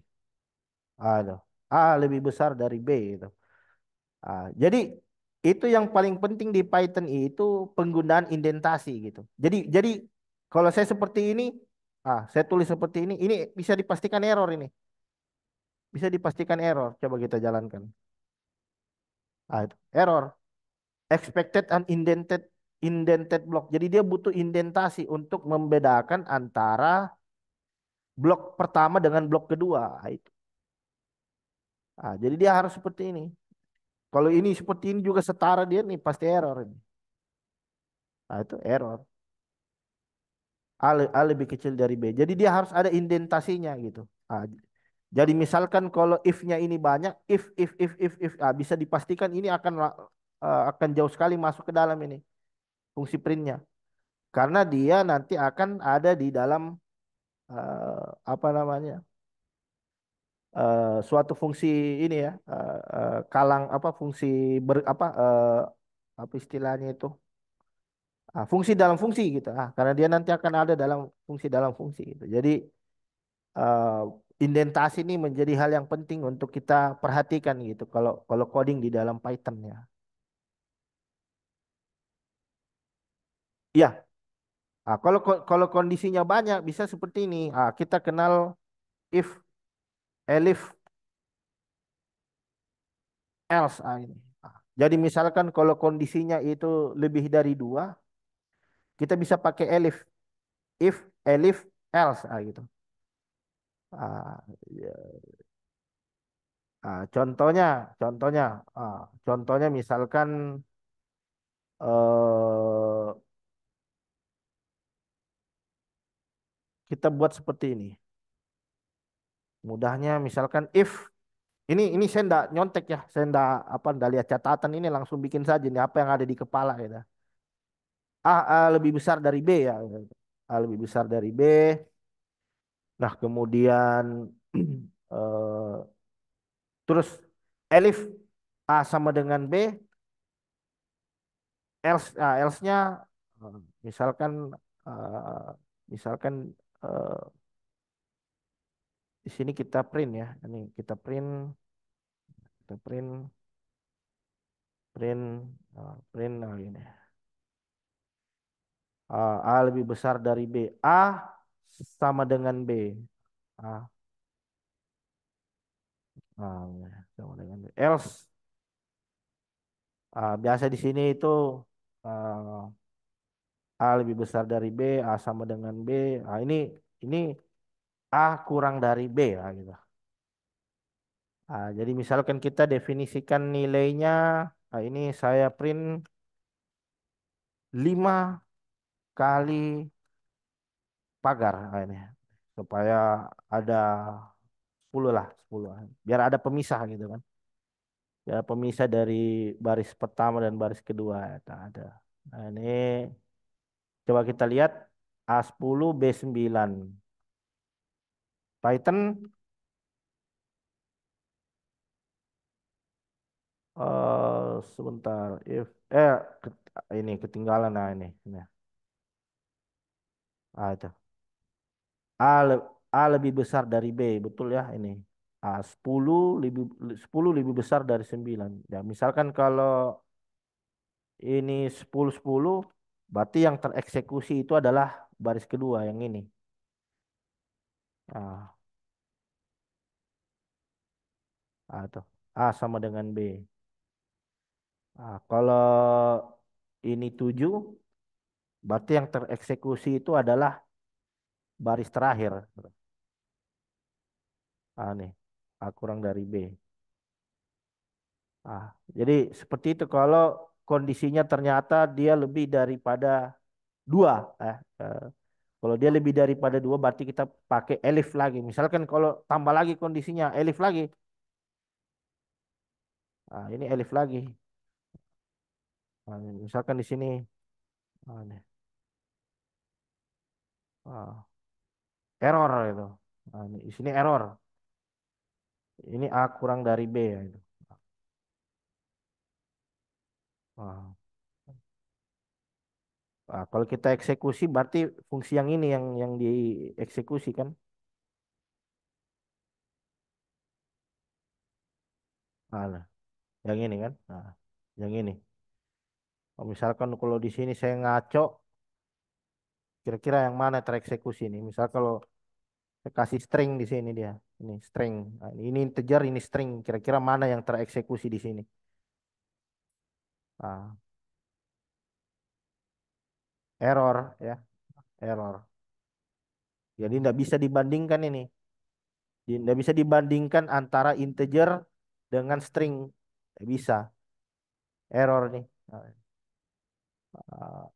A: Ada. A lebih besar dari B itu. Jadi itu yang paling penting di Python itu penggunaan indentasi gitu. Jadi kalau saya seperti ini, saya tulis seperti ini bisa dipastikan error ini. Bisa dipastikan error. Coba kita jalankan. Itu error. Expected and indented block. Jadi dia butuh indentasi untuk membedakan antara blok pertama dengan blok kedua. Itu. Jadi dia harus seperti ini. Kalau ini seperti ini juga setara dia nih pasti error ini. Itu error. A lebih kecil dari B. Jadi dia harus ada indentasinya gitu. Jadi misalkan kalau if-nya ini banyak, if, bisa dipastikan ini akan jauh sekali masuk ke dalam ini fungsi printnya. Karena dia nanti akan ada di dalam apa namanya suatu fungsi ini ya kalang apa fungsi apa istilahnya itu fungsi dalam fungsi gitu. Karena dia nanti akan ada dalam fungsi gitu. Jadi eh, indentasi ini menjadi hal yang penting untuk kita perhatikan gitu kalau kalau coding di dalam Python ya. Iya, kalau kondisinya banyak bisa seperti ini. Kita kenal if, elif, else ini. Jadi misalkan kalau kondisinya itu lebih dari dua, kita bisa pakai elif, if, elif, else gitu. Ah, ya. Contohnya, contohnya, contohnya misalkan eh, kita buat seperti ini. Mudahnya misalkan if ini saya ndak nyontek ya, saya ndak lihat catatan ini langsung bikin saja nih apa yang ada di kepala gitu. A lebih besar dari B ya. A lebih besar dari B. Nah kemudian eh, terus elif A sama dengan B, else-nya eh, misalkan eh, misalkan eh, di sini kita print ya. Ini kita print print nah ini. A lebih besar dari B. A sama dengan B. A, ya, sama dengan B. Else biasa di sini itu ah, A lebih besar dari B, A sama dengan B. Ini A kurang dari B ya gitu. Jadi misalkan kita definisikan nilainya, ini saya print 5 kali pagar ini supaya ada 10 lah, 10. Biar ada pemisah gitu kan. Ya pemisah dari baris pertama dan baris kedua tak ada. Nah, ini coba kita lihat A10 B9. Python sebentar if ini ketinggalan ini. Itu. A lebih besar dari B, betul ya ini. 10 lebih besar dari 9. Ya, misalkan kalau ini 10 10 berarti yang tereksekusi itu adalah baris kedua yang ini. Ah, itu. A sama dengan B. Kalau ini 7 berarti yang tereksekusi itu adalah baris terakhir. Nih, A kurang dari B. Ah, jadi seperti itu kalau kondisinya ternyata dia lebih daripada dua. eh, eh, Kalau dia lebih daripada dua berarti kita pakai elif lagi. Misalkan kalau tambah lagi kondisinya elif lagi. Ini elif lagi. Misalkan di sini nih, ah, error itu. Di sini error. Ini A kurang dari B ya itu. Ah. Kalau kita eksekusi berarti fungsi yang ini yang dieksekusi kan? Nah, yang ini kan? Nah, yang ini. Misalkan kalau di sini saya ngaco, kira-kira yang mana tereksekusi nih? Misal kalau saya kasih string di sini dia, ini string. Nah, ini integer, ini string. Kira-kira mana yang tereksekusi di sini? Ah, error ya, error. Jadi tidak bisa dibandingkan ini. Tidak bisa dibandingkan antara integer dengan string. Tidak bisa, error nih. Ah,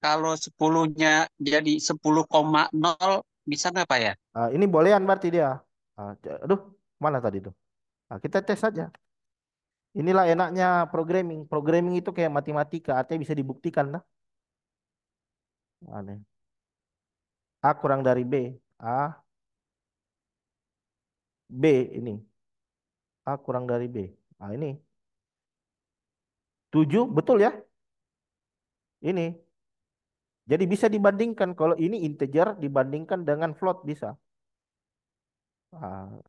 C: Kalau 10-nya jadi 10,0 bisa nggak Pak ya?
A: ini bolehan berarti dia. Aduh, mana tadi tuh? Kita tes saja. Inilah enaknya programming. Programming itu kayak matematika, artinya bisa dibuktikan lah. Aneh. A kurang dari B. A, B ini. A kurang dari B. Ini 7 betul ya? Ini. Jadi bisa dibandingkan kalau ini integer dibandingkan dengan float bisa. Ah,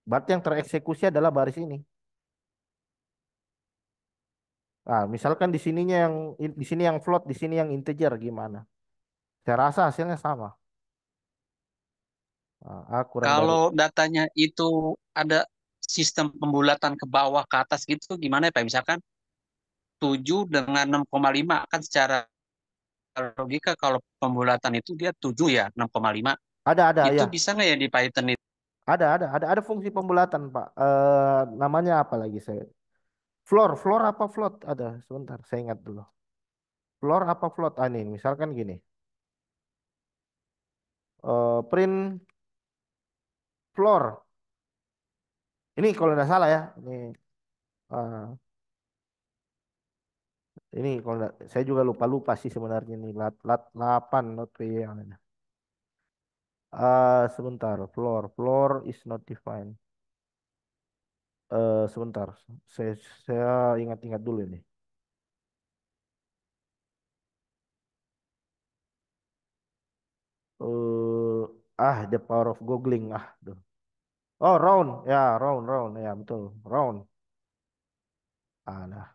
A: berarti yang tereksekusi adalah baris ini. Misalkan di sininya di sini yang float, di sini yang integer gimana? Saya rasa hasilnya sama. A kurang dari
C: Kalau datanya itu ada sistem pembulatan ke bawah ke atas gitu gimana ya Pak? Misalkan 7 dengan 6,5 kan secara logika kalau pembulatan itu dia 7 ya 6,5
A: ada
C: itu
A: ya.
C: bisa nggak ya di Python itu?
A: Ada fungsi pembulatan, Pak. Namanya apa lagi saya? Floor apa float? Ada. Sebentar, saya ingat dulu. Floor apa float? Ini misalkan gini. Print floor. Ini kalau tidak salah ya. Eh, ini kalau saya juga lupa sih sebenarnya ini lat 8 not yang ini. Sebentar. Floor is not defined. Sebentar. Saya saya ingat-ingat dulu ini. The power of googling. Duh. Oh, round. Ya, round. Ya, betul. Round. Nah,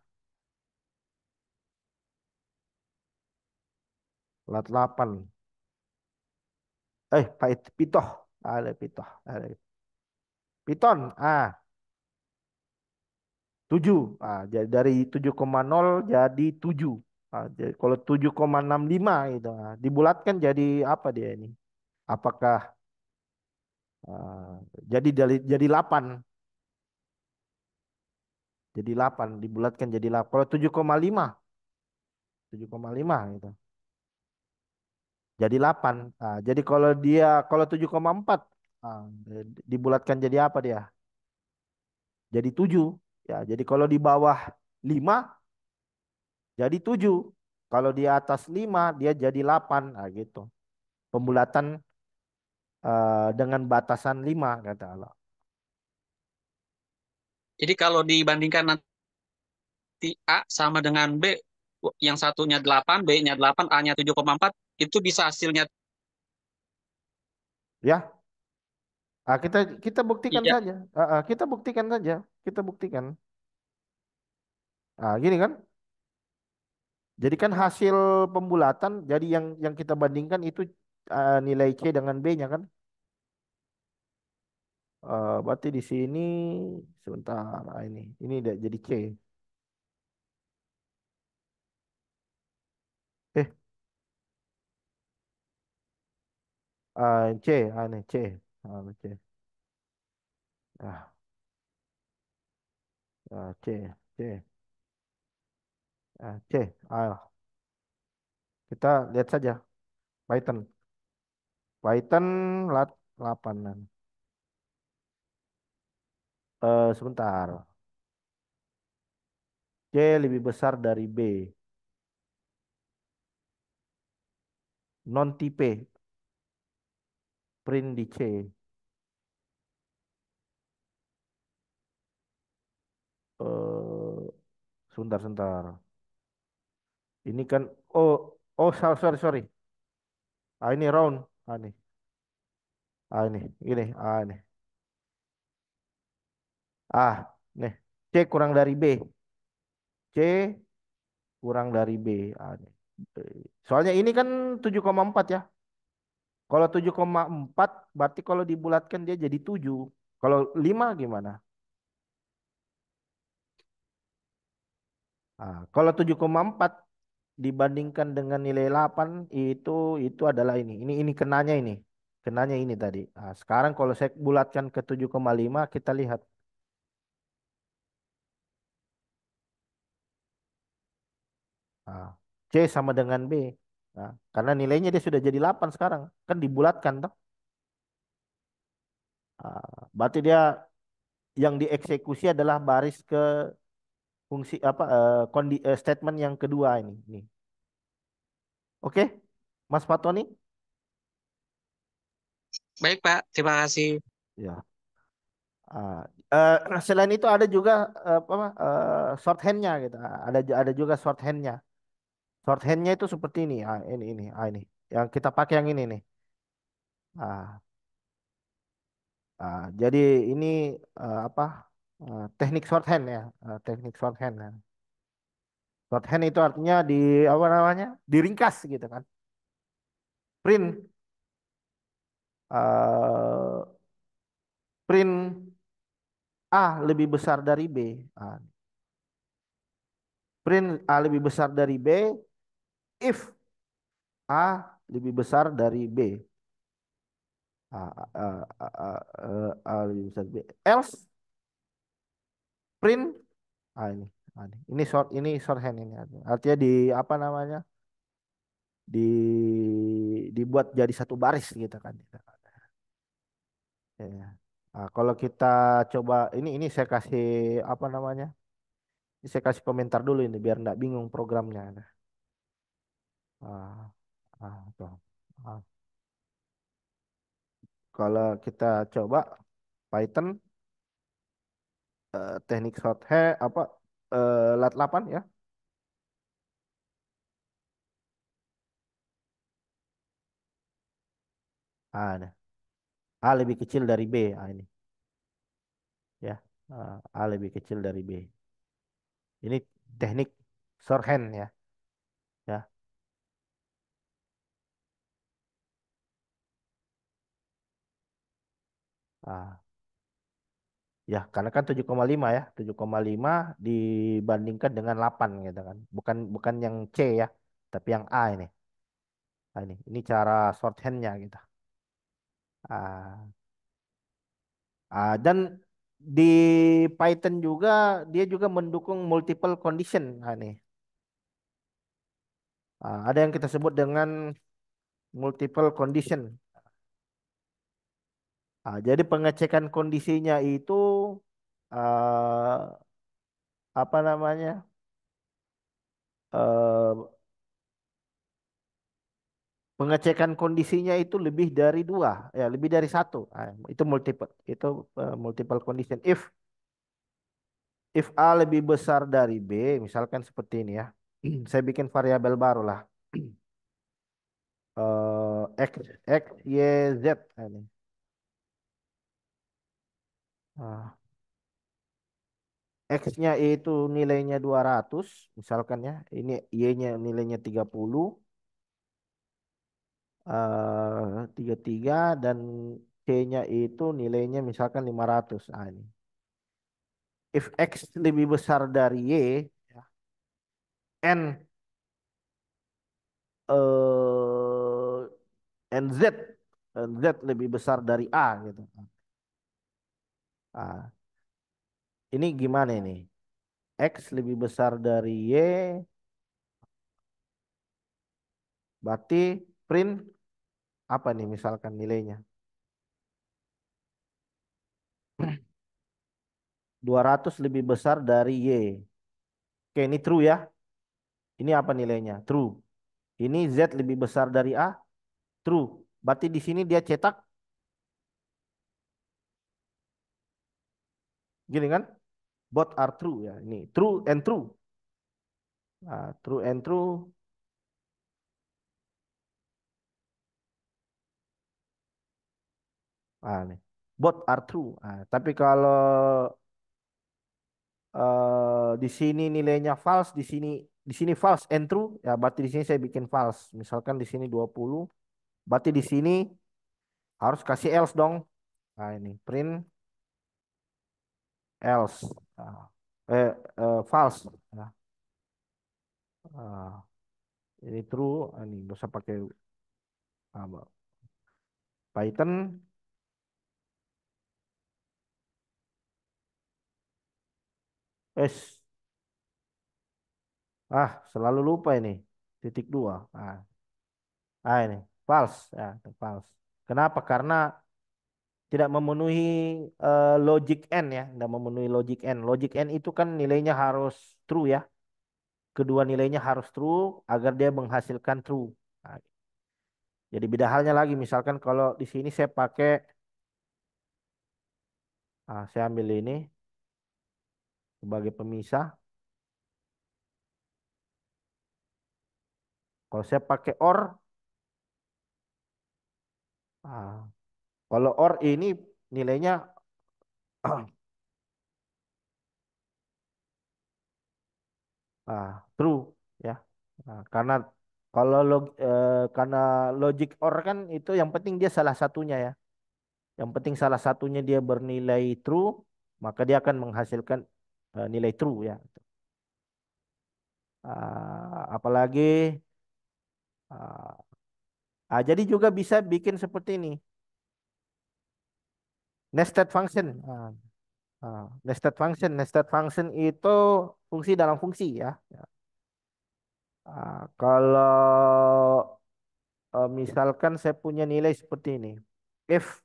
A: lat 8. Pitoh. Pitoh. Piton. 7. Jadi dari 7,0 jadi 7. Jadi kalau 7,65 itu. Dibulatkan jadi apa dia ini? Apakah ah, jadi 8. Jadi 8 dibulatkan jadi 8. Kalau 7,5, 7,5 itu. Jadi 8. Jadi kalau 7,4 dibulatkan jadi apa dia? Jadi 7. Ya, jadi kalau di bawah 5 jadi 7. Kalau di atas 5 dia jadi 8. Gitu. Pembulatan dengan batasan 5 kata Allah.
C: Jadi kalau dibandingkan nanti A sama dengan B, yang satunya 8, B-nya 8, A-nya 7,4, itu bisa hasilnya
A: Ya, kita kita buktikan
C: tidak.
A: saja. Kita buktikan saja. Kita buktikan. Gini kan? Jadi kan hasil pembulatan, jadi yang kita bandingkan itu nilai C dengan B-nya kan? Berarti di sini sebentar. Ini udah jadi C. Eh, C, ini C. Ini C. Ah, C. C. Kita lihat saja Python. Python lat 8. Sebentar. C lebih besar dari B. Non tipe print di C. Sebentar, sebentar. Ini kan, oh, oh, sorry, sorry, sorry. Ini round. Ini, ini, ini. Ah, nih. C kurang dari B. C kurang dari B. Nih. Soalnya ini kan 7,4 ya. Kalau 7,4 berarti kalau dibulatkan dia jadi 7. Kalau 5 gimana? Kalau 7,4 dibandingkan dengan nilai 8 itu adalah ini. Ini kenanya ini. Kenanya ini tadi. Sekarang kalau saya bulatkan ke 7,5 kita lihat. Ah, C sama dengan B. Karena nilainya dia sudah jadi 8 sekarang. Kan dibulatkan toh. Berarti dia yang dieksekusi adalah baris ke fungsi apa statement yang kedua ini. Ini. Oke, Mas Fatoni?
C: Baik, Pak. Terima kasih.
A: Ya. Ah, selain itu ada juga shorthandnya gitu. Ada juga shorthandnya. Shorthandnya itu seperti ini. Ini. Yang kita pakai yang ini nih. Ah, jadi ini apa? Teknik shorthand ya. Teknik shorthand. Ya. Shorthand itu artinya di apa namanya? Diringkas gitu kan. Print eh, print A lebih besar dari B. Ah, print A lebih besar dari B if A lebih besar dari B. A lebih besar dari B. Else print ini. Ini shorthand ini. Artinya di apa namanya? Dibuat jadi satu baris gitu kan. Ya. Kalau kita coba ini saya kasih apa namanya? Ini saya kasih komentar dulu ini biar nggak bingung programnya. Nah. Ah, tuh. Ah, Kalau kita coba Python teknik shorthand apa lat 8 ya. Nah. A lebih kecil dari B. Ini ya. A lebih kecil dari B. Ini teknik shorthand ya. Ya. Ah, ya, karena kan 7,5 ya. 7,5 dibandingkan dengan 8 gitu kan. Bukan bukan yang C ya, tapi yang A ini. Ini cara shorthandnya gitu. Ah, dan di Python juga dia juga mendukung multiple condition. Nih. Ada yang kita sebut dengan multiple condition. Jadi pengecekan kondisinya itu ah, apa namanya? eh, Pengecekan kondisinya itu lebih dari dua, ya lebih dari satu. Itu multiple condition. If A lebih besar dari B, misalkan seperti ini ya, saya bikin variabel baru lah. X X Y Z. Ini. Ah, X-nya itu nilainya 200, misalkan ya. Ini Y-nya nilainya 30, 33 dan C-nya itu nilainya misalkan 500. Ini. If X lebih besar dari Y, ya, N eh Z Z lebih besar dari A gitu. Ah, ini gimana ini? X lebih besar dari Y, berarti print apa nih misalkan nilainya? 200 lebih besar dari Y. Oke, ini true ya. Ini apa nilainya? True. Ini Z lebih besar dari A, true. Berarti di sini dia cetak gini kan? Both are true ya. Ini true and true. True and true. Nih. Both are true. Tapi kalau di sini nilainya false, di sini false and true, ya berarti di sini saya bikin false. Misalkan di sini 20, berarti di sini harus kasih else dong. Ini print else. Ah, false. Ya. Ah, ini true. Ini nggak usah pakai apa, Python. Es. Selalu lupa ini. Titik dua. Ini false. Ya, false. Kenapa? Karena tidak memenuhi logic n ya, tidak memenuhi logic n. Logic n itu kan nilainya harus true ya. Kedua nilainya harus true agar dia menghasilkan true. Nah, jadi beda halnya lagi, misalkan kalau di sini saya pakai, saya ambil ini sebagai pemisah. Kalau saya pakai or, ah, kalau or ini nilainya true ya. Karena karena logic or kan itu yang penting dia salah satunya ya. Yang penting salah satunya dia bernilai true, maka dia akan menghasilkan nilai true ya. Apalagi ah, jadi juga bisa bikin seperti ini, nested function. Nested function itu fungsi dalam fungsi ya. Kalau misalkan saya punya nilai seperti ini, if,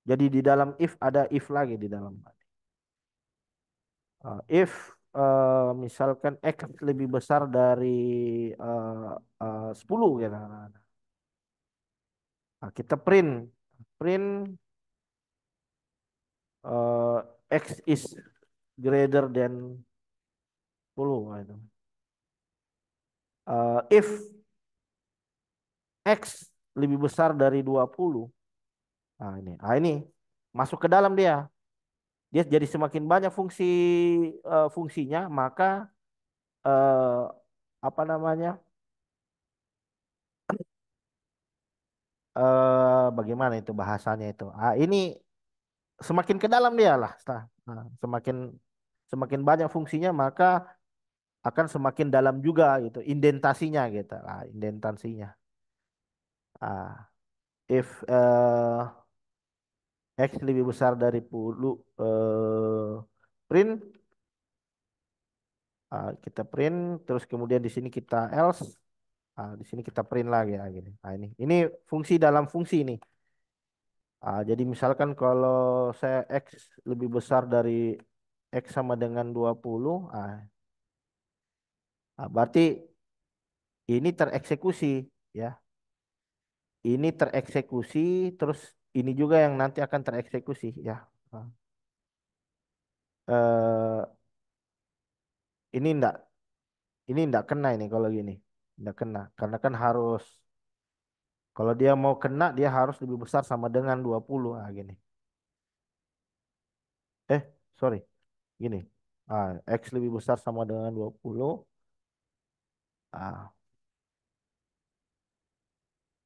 A: jadi di dalam if ada if lagi di dalam. If misalkan X lebih besar dari 10 gitu. Kita print print eh, X is greater than 10 gitu. If X lebih besar dari 20, ini masuk ke dalam dia. Dia jadi semakin banyak fungsinya, maka eh, apa namanya? Bagaimana itu bahasanya itu? Ini semakin ke dalam dia lah. Semakin semakin banyak fungsinya, maka akan semakin dalam juga gitu, indentasinya gitu. Indentasinya. Ah, if X lebih besar dari 10, print, kita print, terus kemudian di sini kita else, di sini kita print lagi ya gini. Ini fungsi dalam fungsi ini. Jadi misalkan kalau saya X lebih besar dari X sama dengan 20, berarti ini tereksekusi ya. Ini tereksekusi, terus ini juga yang nanti akan tereksekusi ya. Ah, eh, ini enggak kena ini kalau gini. Enggak kena. Karena kan harus, kalau dia mau kena dia harus lebih besar sama dengan 20. Gini. Sorry. Gini. X lebih besar sama dengan 20. Ah,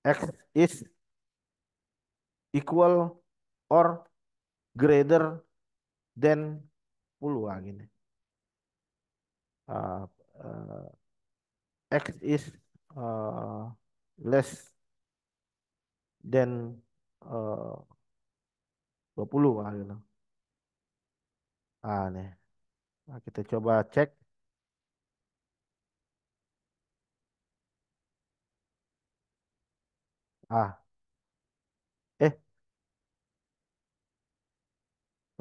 A: X is equal or greater than 10. Gini. Ah, eh, X is less than 20. Gitu. Nih. Kita coba cek. Ah, eh,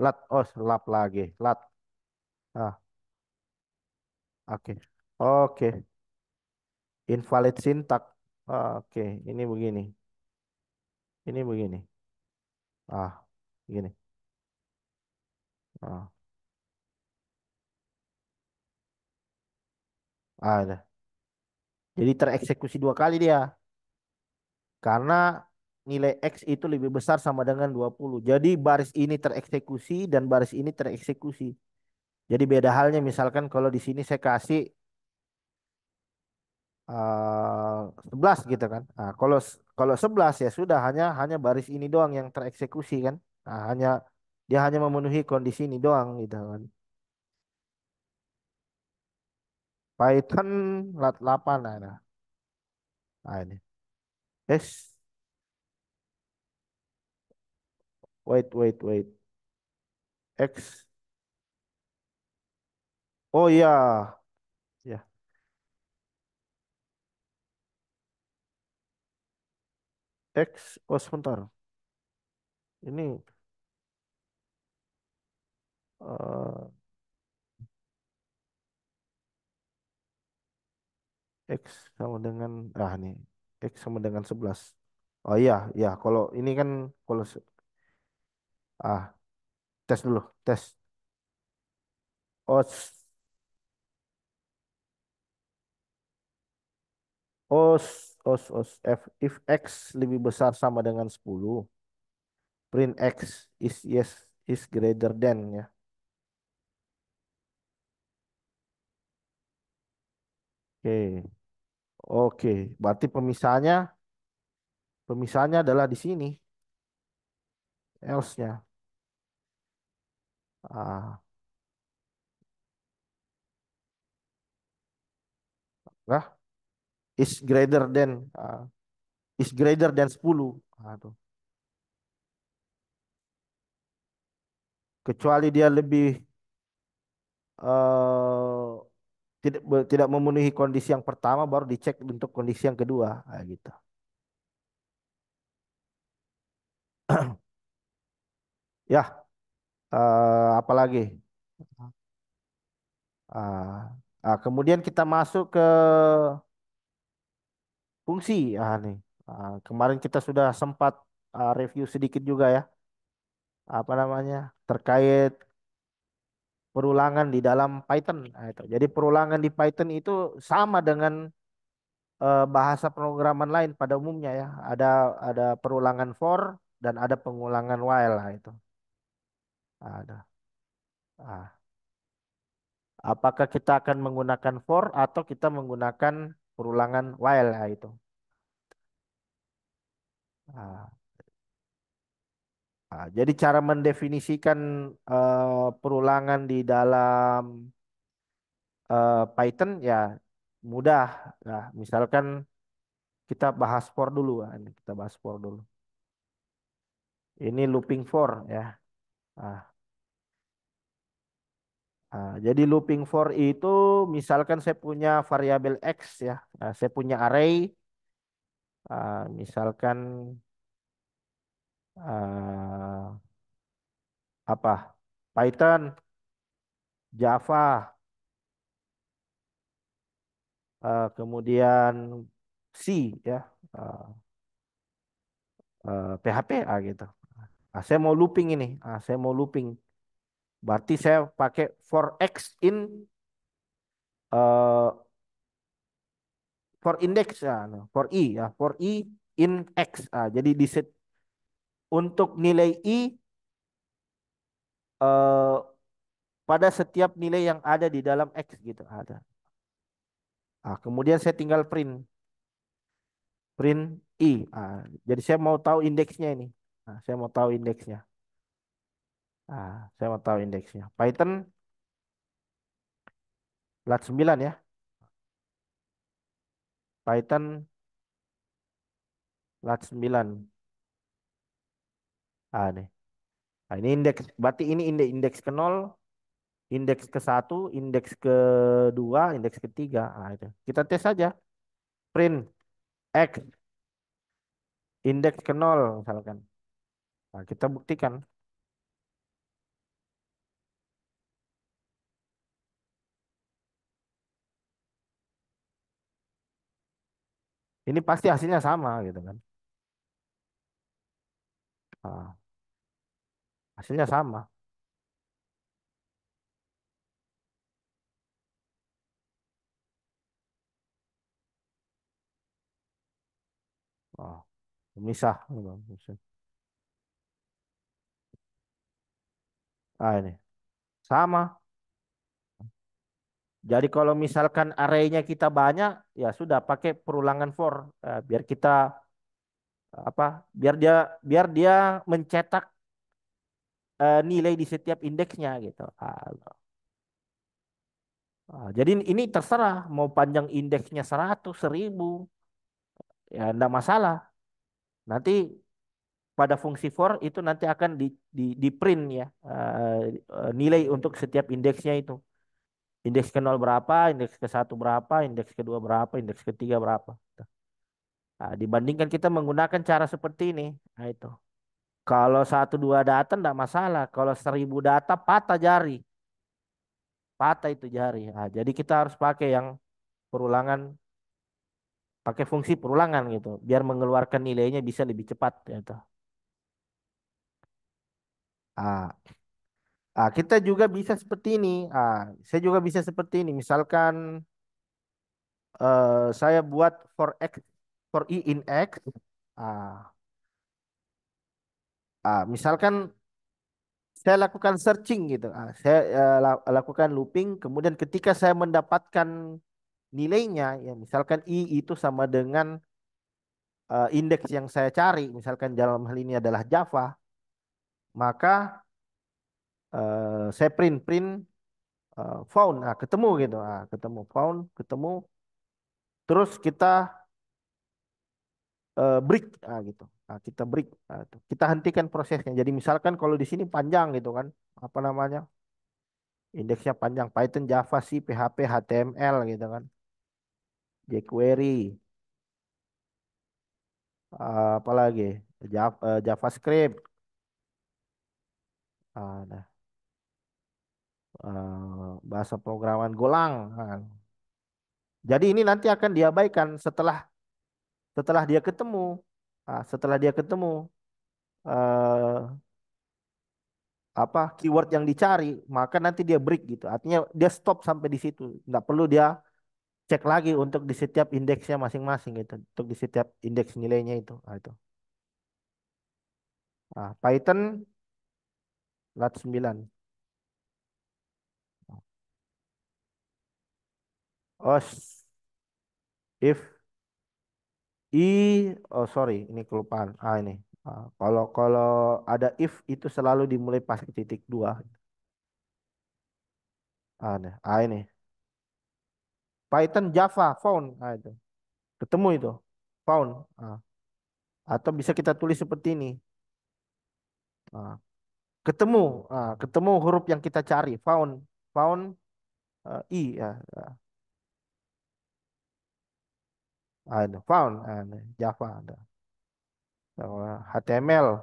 A: lat. Oh, lap lagi. Lat. Ah, oke. Oke. Invalid syntax. Oke. Ini begini. Ini begini. Begini. Ah, Ada. Jadi tereksekusi dua kali dia. Karena nilai X itu lebih besar sama dengan 20. Jadi baris ini tereksekusi dan baris ini tereksekusi. Jadi beda halnya misalkan kalau di sini saya kasih 11 gitu kan. Nah, kalau 11 ya sudah hanya baris ini doang yang tereksekusi kan. Nah, dia hanya memenuhi kondisi ini doang gitu kan. Python lat 8 ada. Nah, ini. Yes. Wait. X. Oh iya, ya. X. Oh sebentar. Ini eh, X sama dengan nih. X sama dengan 11. Oh iya, ya kalau ini kan kalau ah tes dulu, tes. Oh, if X lebih besar sama dengan 10, print X is greater than ya. Oke. Oke, berarti pemisahnya adalah di sini, else-nya. Ah, lah, is greater than is greater than 10. Aduh. Kecuali dia lebih eh tidak memenuhi kondisi yang pertama baru dicek untuk kondisi yang kedua. Gitu. Ya, apa lagi? Ah, kemudian kita masuk ke fungsi. Nih. Kemarin kita sudah sempat review sedikit juga ya, apa namanya, terkait perulangan di dalam Python. Nah, itu. Jadi perulangan di Python itu sama dengan bahasa pemrograman lain pada umumnya ya. Ada perulangan for dan ada pengulangan while lah itu. Ada. Ah, apakah kita akan menggunakan for atau kita menggunakan perulangan while lah itu. Ah, jadi cara mendefinisikan perulangan di dalam Python ya mudah. Nah, misalkan kita bahas for dulu. Ini kita bahas for dulu. Ini looping for ya. Ah, jadi looping for itu misalkan saya punya variabel X ya. Saya punya array. Misalkan ah, apa? Python, Java, kemudian C ya. ah, PHP gitu. Saya mau looping ini. Saya mau looping. Berarti saya pakai for X in eh, for index ya, no, for I ya, for I in X. Jadi di set untuk nilai I eh, pada setiap nilai yang ada di dalam X gitu ada. Kemudian saya tinggal print I. Jadi saya mau tahu indeksnya ini. Saya mau tahu indeksnya. Saya mau tahu indeksnya. Python lat 9 ya. Python lat 9. Nih. Ini indeks. Berarti ini indeks ke nol, indeks ke satu, indeks ke dua, indeks ketiga. Itu. Kita tes saja. Print X indeks ke nol misalkan. Kita buktikan. Ini pasti hasilnya sama gitu kan. Ah, hasilnya sama. Oh, misah. Ah, ini sama. Jadi kalau misalkan arraynya kita banyak, ya sudah pakai perulangan for. Biar kita apa? Biar dia mencetak nilai di setiap indeksnya gitu. Jadi ini terserah mau panjang indeksnya 100, 1000, ya enggak masalah. Nanti pada fungsi for itu nanti akan di print ya, nilai untuk setiap indeksnya itu. Indeks ke nol berapa, indeks ke satu berapa, indeks kedua berapa, indeks ketiga berapa. Dibandingkan kita menggunakan cara seperti ini. Nah itu. Kalau satu dua data enggak masalah. Kalau 1000 data patah jari. Patah itu jari. Jadi kita harus pakai yang perulangan, pakai fungsi perulangan gitu. Biar mengeluarkan nilainya bisa lebih cepat. Gitu. Ah, kita juga bisa seperti ini. Saya juga bisa seperti ini. Misalkan saya buat for i in x. Ah, Misalkan saya lakukan searching gitu. Saya lakukan looping. Kemudian ketika saya mendapatkan nilainya, ya misalkan i itu sama dengan indeks yang saya cari. Misalkan dalam hal ini adalah Java, maka saya print print found. Ketemu gitu. Ketemu found, ketemu. Terus kita break gitu. Kita break, kita hentikan prosesnya. Jadi misalkan kalau di sini panjang gitu kan, apa namanya, indeksnya panjang Python, Java, C, PHP, HTML gitu kan, jQuery, apalagi JavaScript, nah, bahasa programan Golang. Jadi ini nanti akan diabaikan setelah setelah dia ketemu, setelah dia ketemu eh, apa keyword yang dicari, maka nanti dia break gitu. Artinya dia stop sampai di situ. Nggak perlu dia cek lagi untuk di setiap indeksnya masing-masing gitu. Untuk di setiap indeks nilainya itu. Itu. Python lat 9. Oh, if i oh sorry, ini kelupaan. Ini. Kalau kalau ada if itu selalu dimulai pas titik dua. Ini. Python Java found. Itu. Ketemu itu. Found. Ah. Atau bisa kita tulis seperti ini. Ah. Ketemu, ketemu huruf yang kita cari, found, found, i, ada found, ada Java, ada. HTML,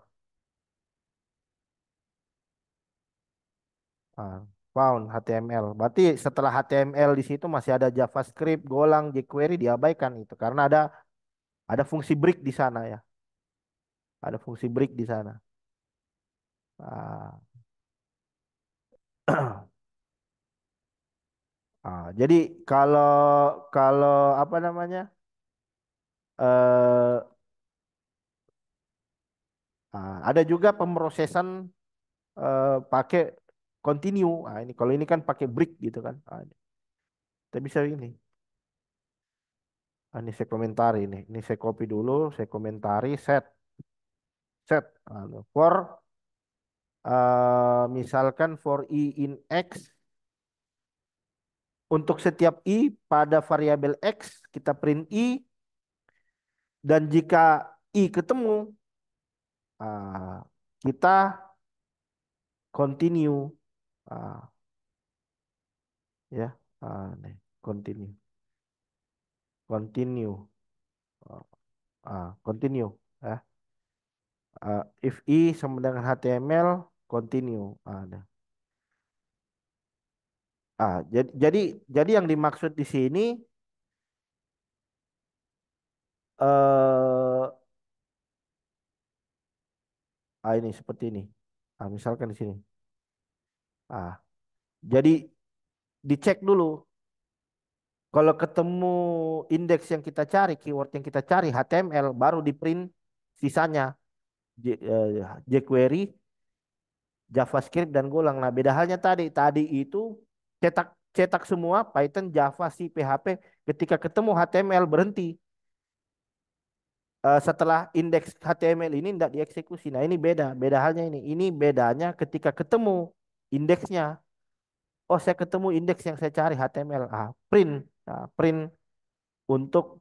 A: ah, found HTML. Berarti setelah HTML di situ masih ada JavaScript, Golang, jQuery diabaikan itu karena ada fungsi break di sana ya, ada fungsi break di sana. Ah, jadi kalau kalau apa namanya, eh, ada juga pemrosesan pakai continue. Ini kalau ini kan pakai break gitu kan. Kita bisa ini. Ini saya komentari ini. Ini saya copy dulu, saya komentari set. For misalkan for i in x, untuk setiap i pada variabel x kita print i, dan jika i ketemu, uh, kita continue, uh, ya. Nih, continue, continue, uh, continue, ya. If i sama dengan HTML, continue. Nah. Jadi yang dimaksud di sini eh ini seperti ini. Misalkan di sini. Ah, jadi dicek dulu Kalau ketemu indeks yang kita cari, keyword yang kita cari, HTML, baru di print sisanya. jQuery, JavaScript, dan Golang. Nah, beda halnya tadi. Tadi itu cetak cetak semua Python, Java, C, PHP. Ketika ketemu HTML berhenti. Setelah indeks HTML ini tidak dieksekusi. Nah, ini beda. Beda halnya ini. Ini bedanya ketika ketemu indeksnya. Oh, saya ketemu indeks yang saya cari HTML. Print. Nah, print untuk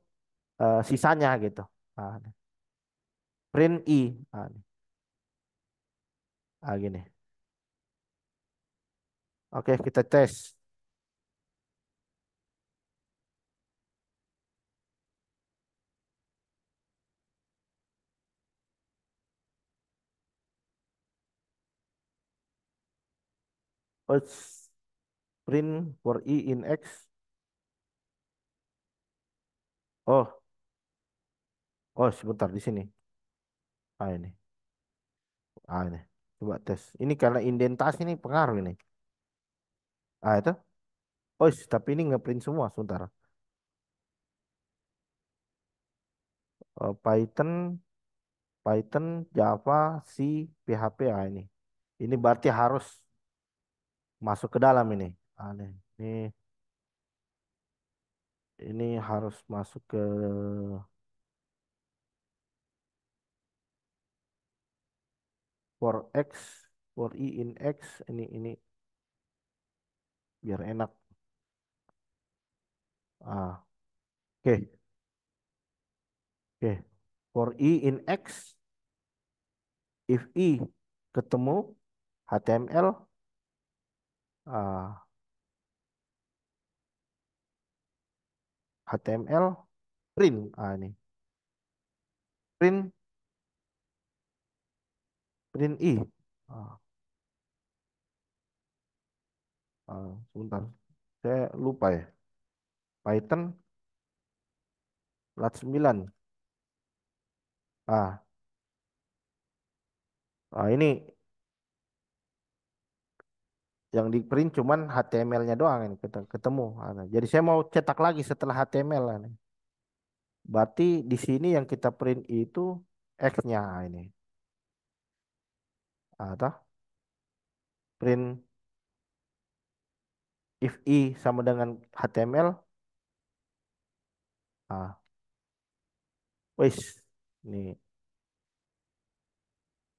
A: sisanya gitu. Ah, print I. Gini. Oke, kita tes. Oh, print for I in X. Oh, oh sebentar di sini. Ini. Ini. Coba tes. Ini karena indentasi ini pengaruh ini. Itu. Oh, tapi ini ngeprint semua sebentar. Python, Python, Java, C, PHP. Ini. Ini berarti harus masuk ke dalam ini. Ini harus masuk ke for X, for I in X. Ini biar enak. Oke, oke. For I in X, if I ketemu HTML, ah, HTML print. Ini print, print I. Ah, Sebentar, saya lupa ya. Python lat 9. Ah, ini yang di print cuman HTML-nya doang ini ketemu. Nah, jadi saya mau cetak lagi setelah HTML ini. Berarti di sini yang kita print itu X-nya ini. Toh? Print if I sama dengan HTML. Ah, wis. Ini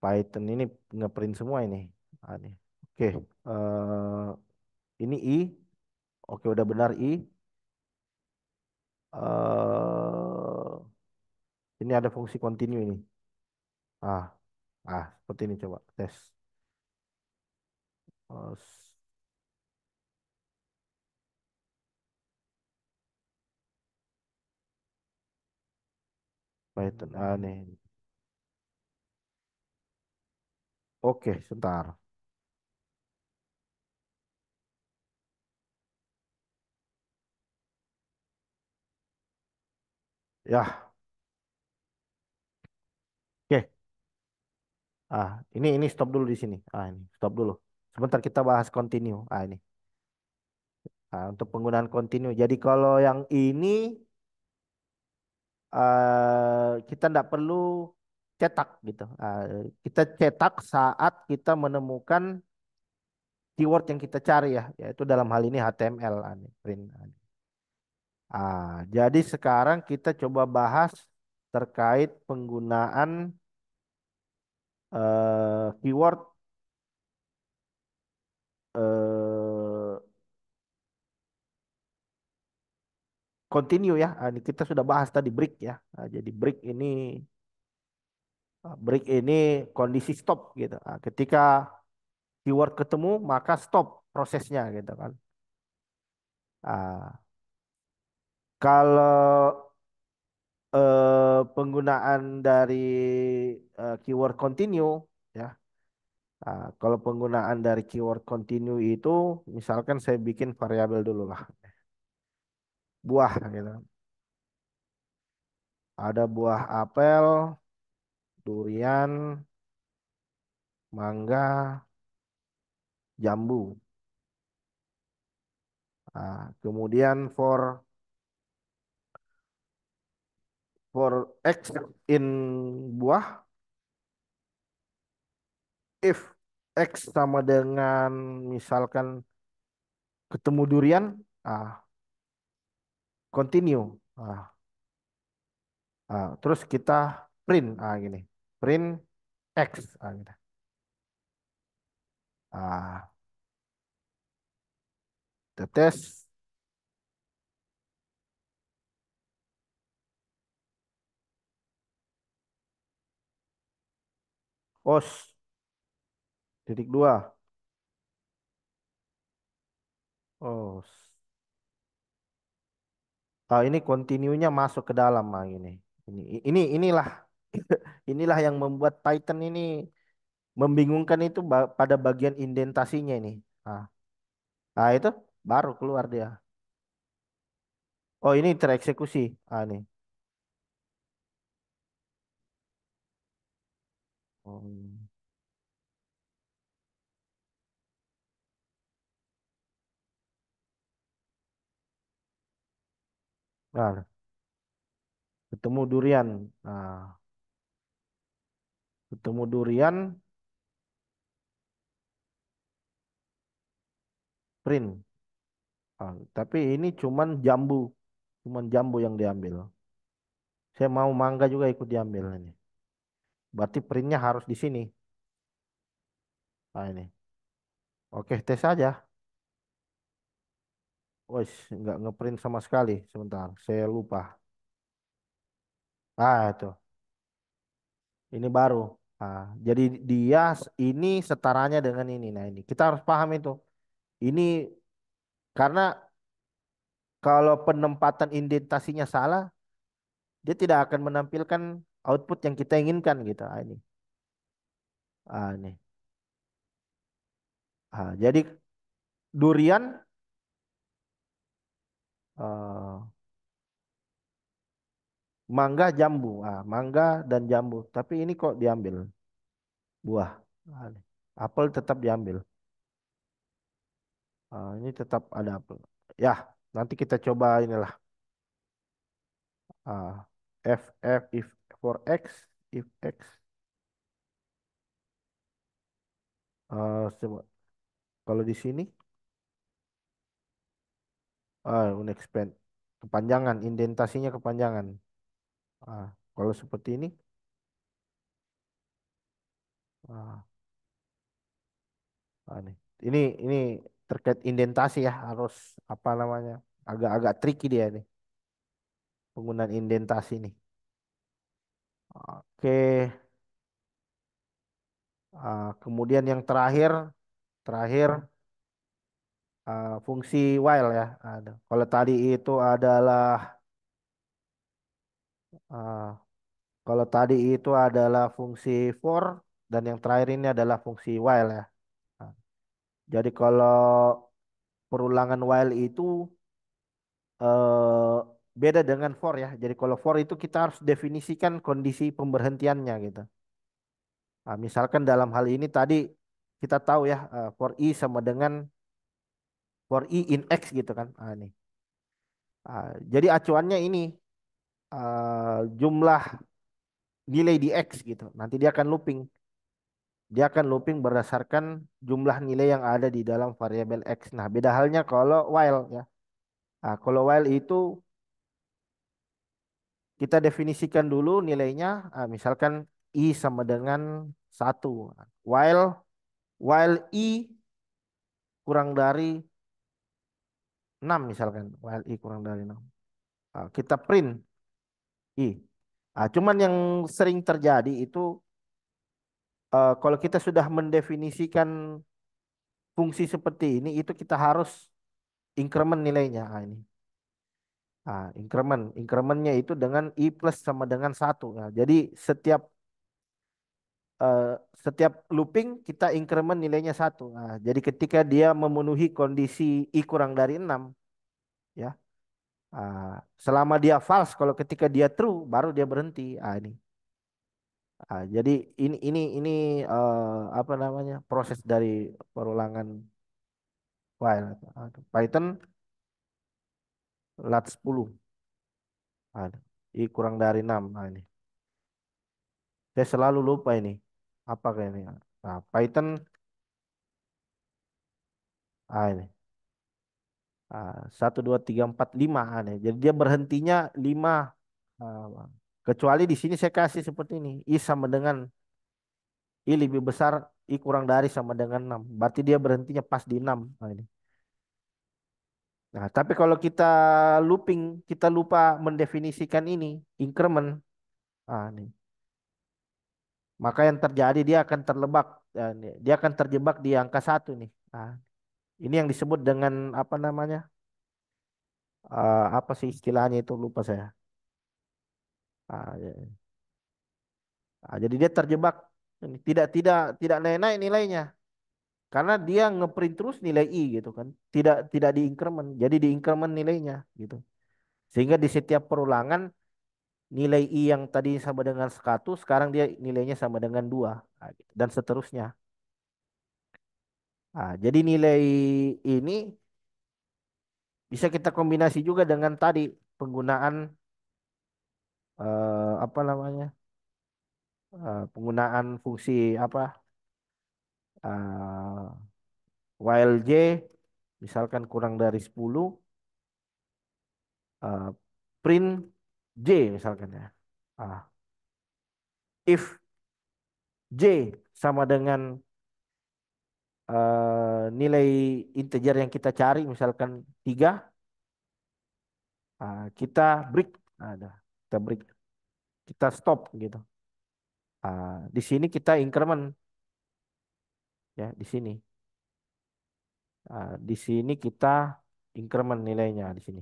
A: Python ini ngeprint semua ini. Ini. Oke. Ini I. Oke, udah benar I. eh ini ada fungsi continue ini. Ah, seperti ini coba tes. Eh, Python. Nih. Oke, sebentar. Ya, oke. Ini stop dulu di sini. Ini stop dulu. Sebentar kita bahas continue. Ini. Untuk penggunaan continue. Jadi kalau yang ini kita tidak perlu cetak gitu. Kita cetak saat kita menemukan keyword yang kita cari ya, yaitu dalam hal ini HTML. Print. Jadi sekarang kita coba bahas terkait penggunaan keyword eh, continue ya. Ini kita sudah bahas tadi break ya. Jadi break ini kondisi stop gitu. Ketika keyword ketemu maka stop prosesnya gitu kan. Ah, Kalau penggunaan dari keyword continue ya. Kalau penggunaan dari keyword continue itu misalkan saya bikin variabel dulu lah. Buah gitu. Ada buah apel, durian, mangga, jambu. Kemudian for for X in buah, if X sama dengan misalkan ketemu durian, ah, continue. Terus kita print, gini, print X, gitu. Ah, Tetes, os, titik dua, os. Ini continue-nya masuk ke dalam, ini. Inilah inilah yang membuat Python ini membingungkan itu pada bagian indentasinya ini. Ah, itu baru keluar dia. Oh, ini tereksekusi. Nih. Hmm. Nah, ketemu durian. Nah, ketemu durian, print. Tapi ini cuman jambu yang diambil. Saya mau mangga juga ikut diambil ini. Berarti printnya harus di sini. Ini. Oke, tes aja. Wes, nggak ngeprint sama sekali. Sebentar, saya lupa. Itu. Ini baru. Jadi dia ini setaranya dengan ini. Nah, ini kita harus paham itu. Ini karena kalau penempatan indentasinya salah, dia tidak akan menampilkan output yang kita inginkan gitu. Ini. Ini. Jadi durian, eh, mangga, jambu. Mangga dan jambu. Tapi ini kok diambil buah. Ini. Apel tetap diambil. Ini tetap ada apel. Ya, nanti kita coba inilah. F if for X, if X. Coba. Kalau di sini, unexpand. Kepanjangan, indentasinya kepanjangan. Kalau seperti ini, ah, nih. Ini terkait indentasi ya, harus apa namanya, agak-agak tricky dia nih, penggunaan indentasi nih. Oke, kemudian yang terakhir fungsi while ya. Ada. Kalau tadi itu adalah ah, kalau tadi itu adalah fungsi for dan yang terakhir ini adalah fungsi while ya. Nah, jadi kalau perulangan while itu eh, beda dengan for ya. Jadi kalau for itu kita harus definisikan kondisi pemberhentiannya gitu. Misalkan dalam hal ini tadi kita tahu ya for i sama dengan for i in x gitu kan. Nih. Jadi acuannya ini jumlah nilai di x gitu. Nanti dia akan looping. Dia akan looping berdasarkan jumlah nilai yang ada di dalam variabel x. Nah, beda halnya kalau while ya. Kalau while itu kita definisikan dulu nilainya, misalkan i sama dengan 1. While while i kurang dari 6 misalkan, while i kurang dari 6. Kita print i. Cuman yang sering terjadi itu kalau kita sudah mendefinisikan fungsi seperti ini, itu kita harus increment nilainya. Ini. Incrementnya itu dengan i plus sama dengan 1. Nah, jadi eh, setiap looping kita increment nilainya 1. Nah, jadi ketika dia memenuhi kondisi i kurang dari 6, ya, selama dia false, kalau ketika dia true, baru dia berhenti. Ini. Jadi ini apa namanya proses dari perulangan while. Python lat 10. I kurang dari 6. Nah, ini. Saya selalu lupa ini. Apa kayaknya? Nah, Python, ini. 1, 2, 3, 4, 5. Ini. Jadi dia berhentinya 5. Ah, kecuali di sini saya kasih seperti ini. I sama dengan I lebih besar, I kurang dari sama dengan 6. Berarti dia berhentinya pas di 6. Nah, ini. Nah, tapi kalau kita looping, kita lupa mendefinisikan ini, increment. Ini. Maka yang terjadi dia akan terlebak, dia akan terjebak di angka 1 nih. Ini yang disebut dengan apa namanya? Apa sih istilahnya itu lupa saya. Ya. Jadi dia terjebak, ini tidak naik-naik nilainya karena dia ngeprint terus nilai i gitu kan. Tidak di increment. Jadi di increment nilainya gitu. Sehingga di setiap perulangan nilai i yang tadi sama dengan 1 sekarang dia nilainya sama dengan 2, gitu. Dan seterusnya. Jadi nilai ini bisa kita kombinasi juga dengan tadi penggunaan apa namanya? Penggunaan fungsi apa? eh, while j misalkan kurang dari 10, eh, print j misalkan ya. Ah, if j sama dengan nilai integer yang kita cari misalkan 3, kita break. Ada, kita break, kita stop gitu. Di sini kita increment ya di sini. Di sini kita increment nilainya di sini.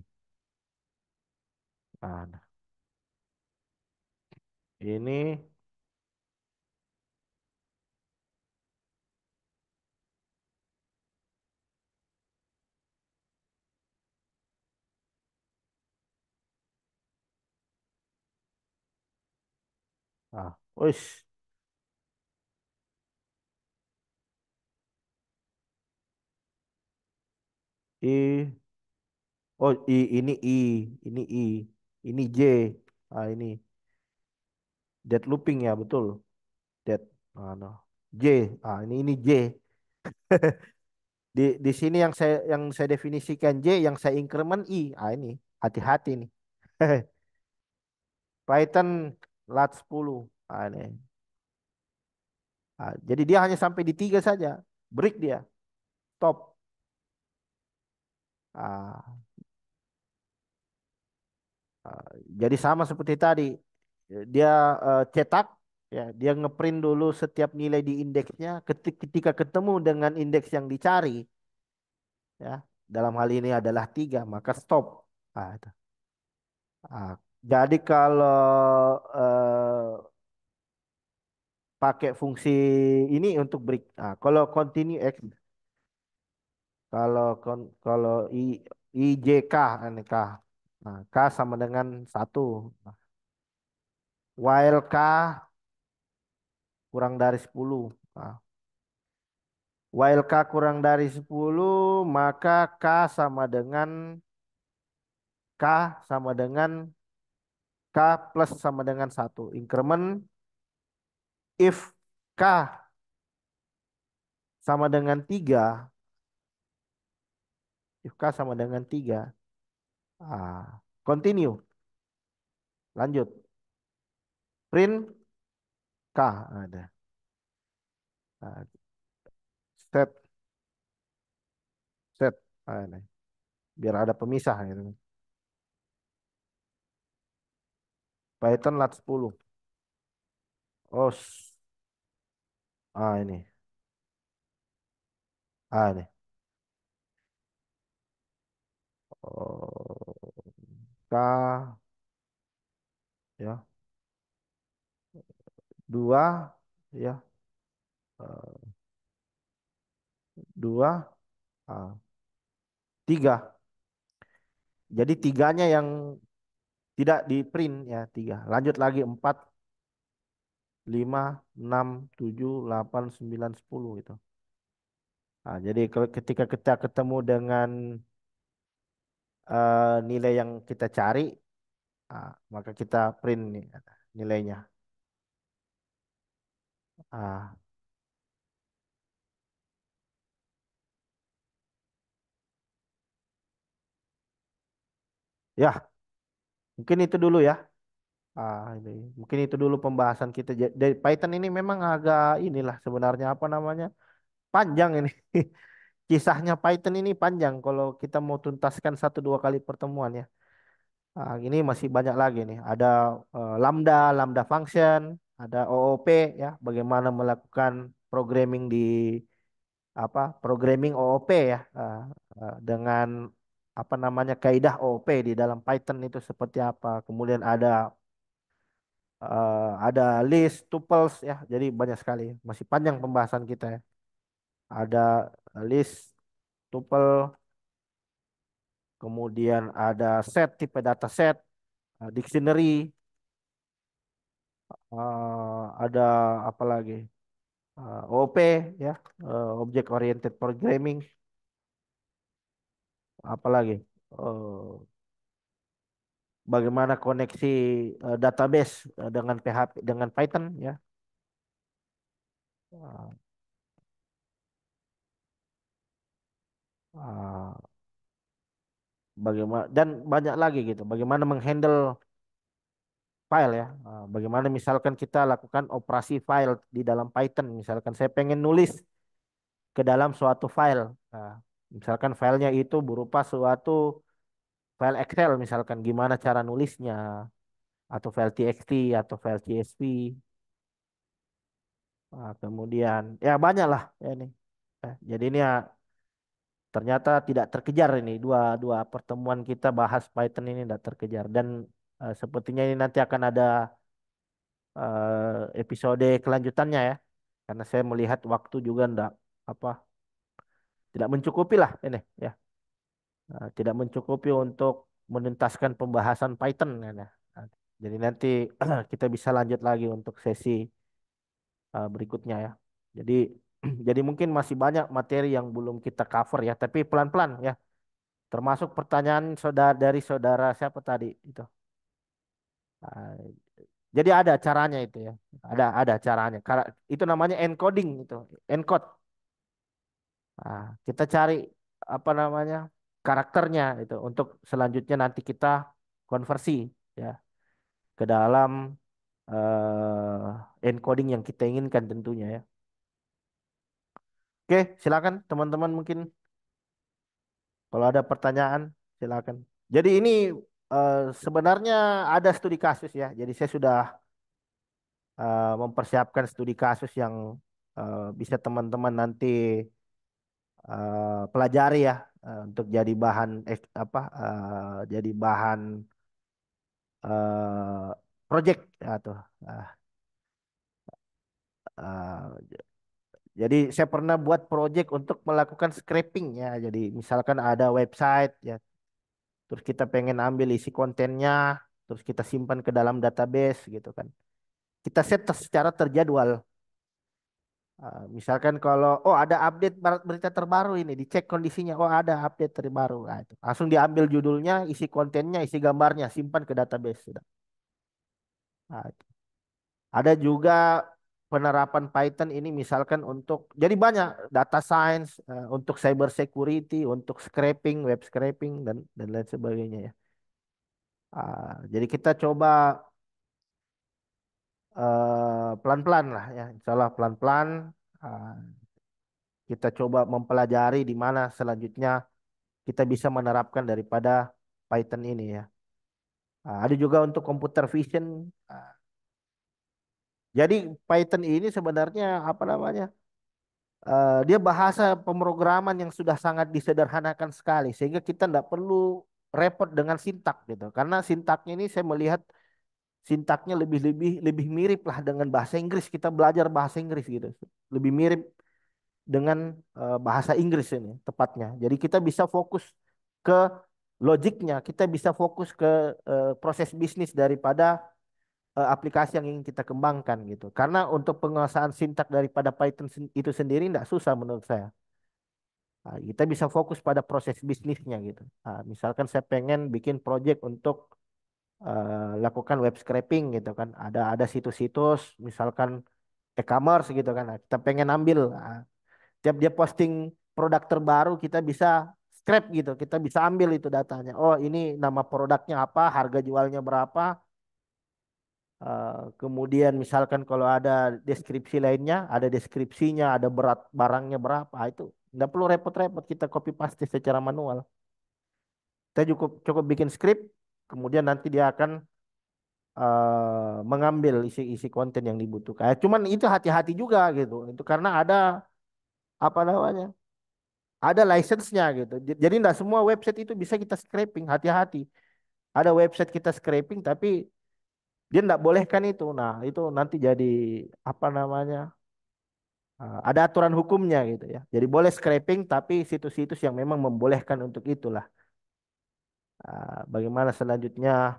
A: Nah, ini wis i ini ini j. Ini dead looping ya betul. Dead. No. J. Ini j. Di sini yang saya definisikan j, yang saya increment i. Ini hati-hati nih. Python lat 10. Ini. Jadi dia hanya sampai di 3 saja. Break dia. Stop. Ah, jadi sama seperti tadi. Dia cetak, ya, dia ngeprint dulu setiap nilai di indeksnya. Ketika ketemu dengan indeks yang dicari, ya, dalam hal ini adalah 3, maka stop. Itu. Ah, jadi kalau pakai fungsi ini untuk break. Kalau continue X, kalau IJK, ini K. Nah, K sama dengan 1. Nah, while K kurang dari 10. Nah, while K kurang dari 10, maka K sama dengan K plus sama dengan 1. Increment if K sama dengan 3, if K sama dengan 3, continue, lanjut. Print K ada. Ah, set set. Ini. Biar ada pemisah gitu. Python lat 10. Oh, ini. Ini. Oh, K ya, 2 ya, 2, 3. Jadi tiganya yang tidak di print ya, 3. Lanjut lagi 4, 5, 6, 7, 8, 9, 10 gitu. Jadi ketika kita ketemu dengan nilai yang kita cari, Maka kita print nih nilainya. Ah, ya, mungkin itu dulu ya. Ini mungkin itu dulu pembahasan kita. Dari Python ini memang agak inilah sebenarnya apa namanya panjang ini. Kisahnya Python ini panjang kalau kita mau tuntaskan satu dua kali pertemuan ya. Ini masih banyak lagi nih. Ada Lambda, Lambda function, ada OOP ya. Bagaimana melakukan programming di programming OOP ya. Dengan apa namanya kaidah OOP di dalam Python itu seperti apa. Kemudian ada list, tuples ya. Jadi banyak sekali. Masih panjang pembahasan kita ya. Ada list, tuple, kemudian ada set, tipe data set, dictionary, ada apa lagi? OOP ya, Object Oriented Programming, apa lagi? Eh, Bagaimana koneksi database dengan PHP dengan Python ya. Uh, uh, Bagaimana dan banyak lagi gitu. Bagaimana menghandle file ya. Bagaimana misalkan kita lakukan operasi file di dalam Python. Misalkan saya pengen nulis ke dalam suatu file. Nah, misalkan filenya itu berupa suatu file Excel, misalkan gimana cara nulisnya, atau file TXT atau file CSV. Kemudian ya banyak lah ya ini. Jadi ini ya ternyata tidak terkejar ini dua dua pertemuan kita bahas Python ini tidak terkejar dan sepertinya ini nanti akan ada episode kelanjutannya ya. Karena saya melihat waktu juga ndak apa tidak mencukupi lah ini ya. Tidak mencukupi untuk menuntaskan pembahasan Python ya. Nah, jadi nanti kita bisa lanjut lagi untuk sesi berikutnya ya. Jadi jadi mungkin masih banyak materi yang belum kita cover ya, tapi pelan-pelan ya. Termasuk pertanyaan dari saudara siapa tadi itu. Ah, jadi ada caranya itu ya. Ada caranya. Itu namanya encoding itu, encode. Kita cari apa namanya karakternya itu untuk selanjutnya nanti kita konversi ya ke dalam encoding yang kita inginkan tentunya ya. Oke, silakan teman-teman mungkin kalau ada pertanyaan silakan. Jadi ini sebenarnya ada studi kasus ya. Jadi saya sudah mempersiapkan studi kasus yang bisa teman-teman nanti pelajari ya untuk jadi bahan jadi bahan project atau uh, jadi saya pernah buat project untuk melakukan scraping ya. Jadi misalkan ada website ya, terus kita pengen ambil isi kontennya, terus kita simpan ke dalam database gitu kan. Kita set secara terjadwal. Misalkan kalau oh ada update berita terbaru ini, dicek kondisinya, oh ada update terbaru. Nah, itu. Langsung diambil judulnya, isi kontennya, isi gambarnya, simpan ke database sudah. Nah, itu. Ada juga penerapan Python ini misalkan untuk jadi banyak data science, untuk cyber security, untuk scraping, web scraping dan lain sebagainya ya. Jadi kita coba pelan-pelan lah ya, insya Allah pelan-pelan ah, kita coba mempelajari di mana selanjutnya kita bisa menerapkan daripada Python ini ya. Ada juga untuk computer vision. Jadi Python ini sebenarnya apa namanya? Dia bahasa pemrograman yang sudah sangat disederhanakan sekali sehingga kita tidak perlu repot dengan sintak gitu. Karena sintaknya ini saya melihat sintaknya lebih mirip lah dengan bahasa Inggris. Kita belajar bahasa Inggris gitu. Lebih mirip dengan bahasa Inggris ini tepatnya. Jadi kita bisa fokus ke logiknya, kita bisa fokus ke proses bisnis daripada aplikasi yang ingin kita kembangkan gitu. Karena untuk penguasaan sintak daripada Python itu sendiri tidak susah menurut saya. Kita bisa fokus pada proses bisnisnya gitu. Misalkan saya pengen bikin project untuk lakukan web scraping gitu kan. Ada situs-situs misalkan e-commerce gitu kan. Nah, kita pengen ambil. Nah, tiap dia posting produk terbaru kita bisa scrap gitu. Kita bisa ambil itu datanya. Oh, ini nama produknya apa, harga jualnya berapa. Kemudian misalkan kalau ada deskripsi lainnya, ada deskripsinya, ada berat barangnya berapa, itu nggak perlu repot-repot kita copy paste secara manual. Kita cukup cukup bikin script, kemudian nanti dia akan mengambil isi-isi konten yang dibutuhkan. Cuman itu hati-hati juga gitu. Itu karena ada apa namanya? Ada license-nya gitu. Jadi nggak semua website itu bisa kita scraping. Hati-hati. Ada website kita scraping tapi dia nggak bolehkan itu. Nah, itu nanti jadi apa namanya? Ada aturan hukumnya gitu ya. Jadi boleh scraping tapi situs-situs yang memang membolehkan untuk itulah. Bagaimana selanjutnya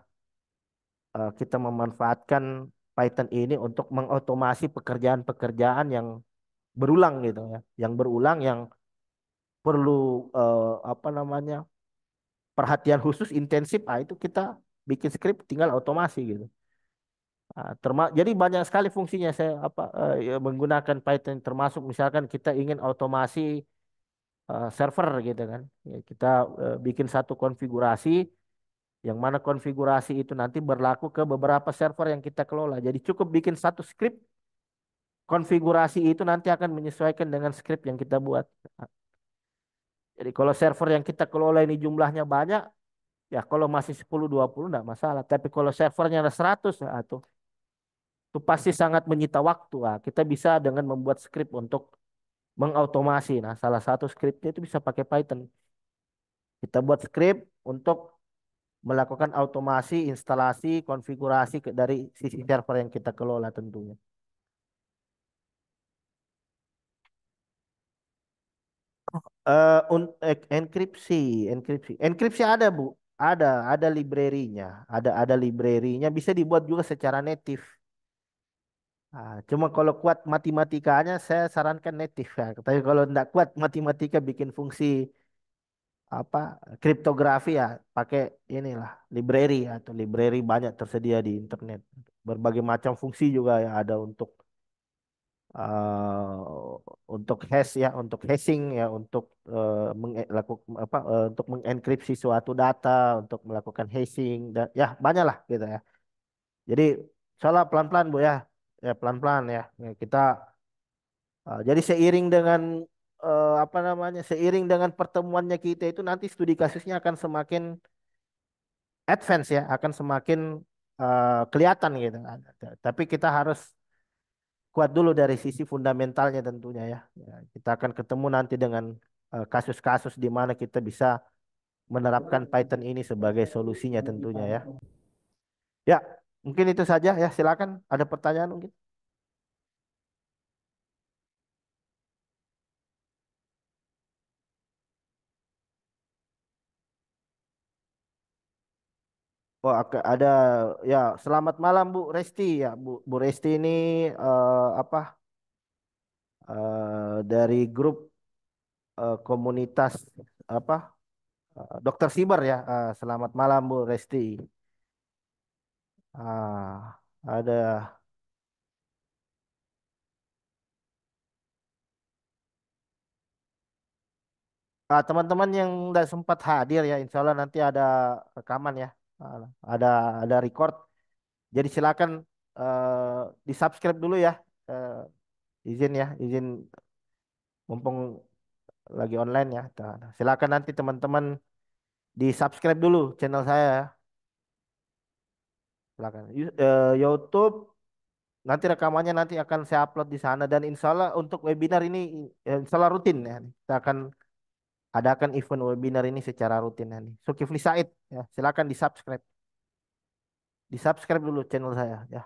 A: kita memanfaatkan Python ini untuk mengotomasi pekerjaan-pekerjaan yang berulang gitu ya. Yang berulang yang perlu apa namanya? Perhatian khusus intensif. Itu kita bikin script tinggal otomasi gitu. Jadi banyak sekali fungsinya saya ya, menggunakan Python termasuk misalkan kita ingin otomasi server gitu kan. Ya, kita bikin satu konfigurasi yang mana konfigurasi itu nanti berlaku ke beberapa server yang kita kelola. Jadi cukup bikin satu script, konfigurasi itu nanti akan menyesuaikan dengan script yang kita buat. Jadi kalau server yang kita kelola ini jumlahnya banyak, ya kalau masih 10-20 enggak masalah. Tapi kalau servernya ada 100, nah, itu pasti sangat menyita waktu. Kita bisa dengan membuat script untuk mengautomasi. Nah, salah satu scriptnya itu bisa pakai Python. Kita buat script untuk melakukan automasi, instalasi, konfigurasi dari sisi server yang kita kelola tentunya. Enkripsi, enkripsi ada Bu, ada library-nya, ada library-nya bisa dibuat juga secara native. Cuma kalau kuat matematikanya saya sarankan native ya. Tapi kalau tidak kuat matematika bikin fungsi apa kriptografi ya pakai inilah library atau library banyak tersedia di internet. Berbagai macam fungsi juga ya ada untuk hash ya, untuk hashing ya, untuk untuk mengenkripsi suatu data, untuk melakukan hashing dan ya banyak lah gitu ya. Jadi salah pelan-pelan Bu ya, ya pelan-pelan ya. Ya, kita jadi seiring dengan apa namanya, seiring dengan pertemuannya kita itu nanti studi kasusnya akan semakin advance ya, akan semakin kelihatan gitu kan. Tapi kita harus kuat dulu dari sisi fundamentalnya tentunya ya. Ya, kita akan ketemu nanti dengan kasus-kasus di mana kita bisa menerapkan Python ini sebagai solusinya tentunya ya. Ya, mungkin itu saja ya. Silakan ada pertanyaan mungkin. Oh, ada ya. Selamat malam Bu Resti ya. Bu Resti ini apa dari grup komunitas apa Dokter Siber ya. Selamat malam Bu Resti. Ada teman-teman yang nggak sempat hadir ya, insya Allah nanti ada rekaman ya, Ah, ada ada record. Jadi silakan di subscribe dulu ya, Eh, izin ya, izin mumpung lagi online ya. Nah, silakan nanti teman-teman di subscribe dulu channel saya ya. Silakan. YouTube nanti rekamannya nanti akan saya upload di sana dan insya Allah untuk webinar ini insya Allah rutin ya. Kita akan adakan event webinar ini secara rutin ya nih. Zulkifli Said ya, silakan di subscribe. Di subscribe dulu channel saya ya.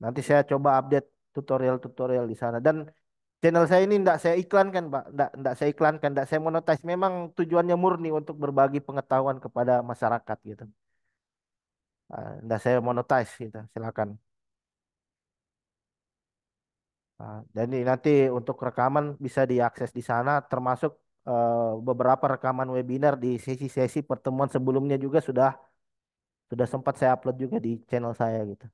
A: Nanti saya coba update tutorial-tutorial di sana dan channel saya ini tidak saya iklankan, Pak. Tidak saya iklankan, tidak saya monetize. Memang tujuannya murni untuk berbagi pengetahuan kepada masyarakat gitu. Tidak saya monetize gitu. Silakan. Dan ini nanti untuk rekaman bisa diakses di sana termasuk beberapa rekaman webinar di sesi-sesi pertemuan sebelumnya juga sudah sempat saya upload juga di channel saya gitu.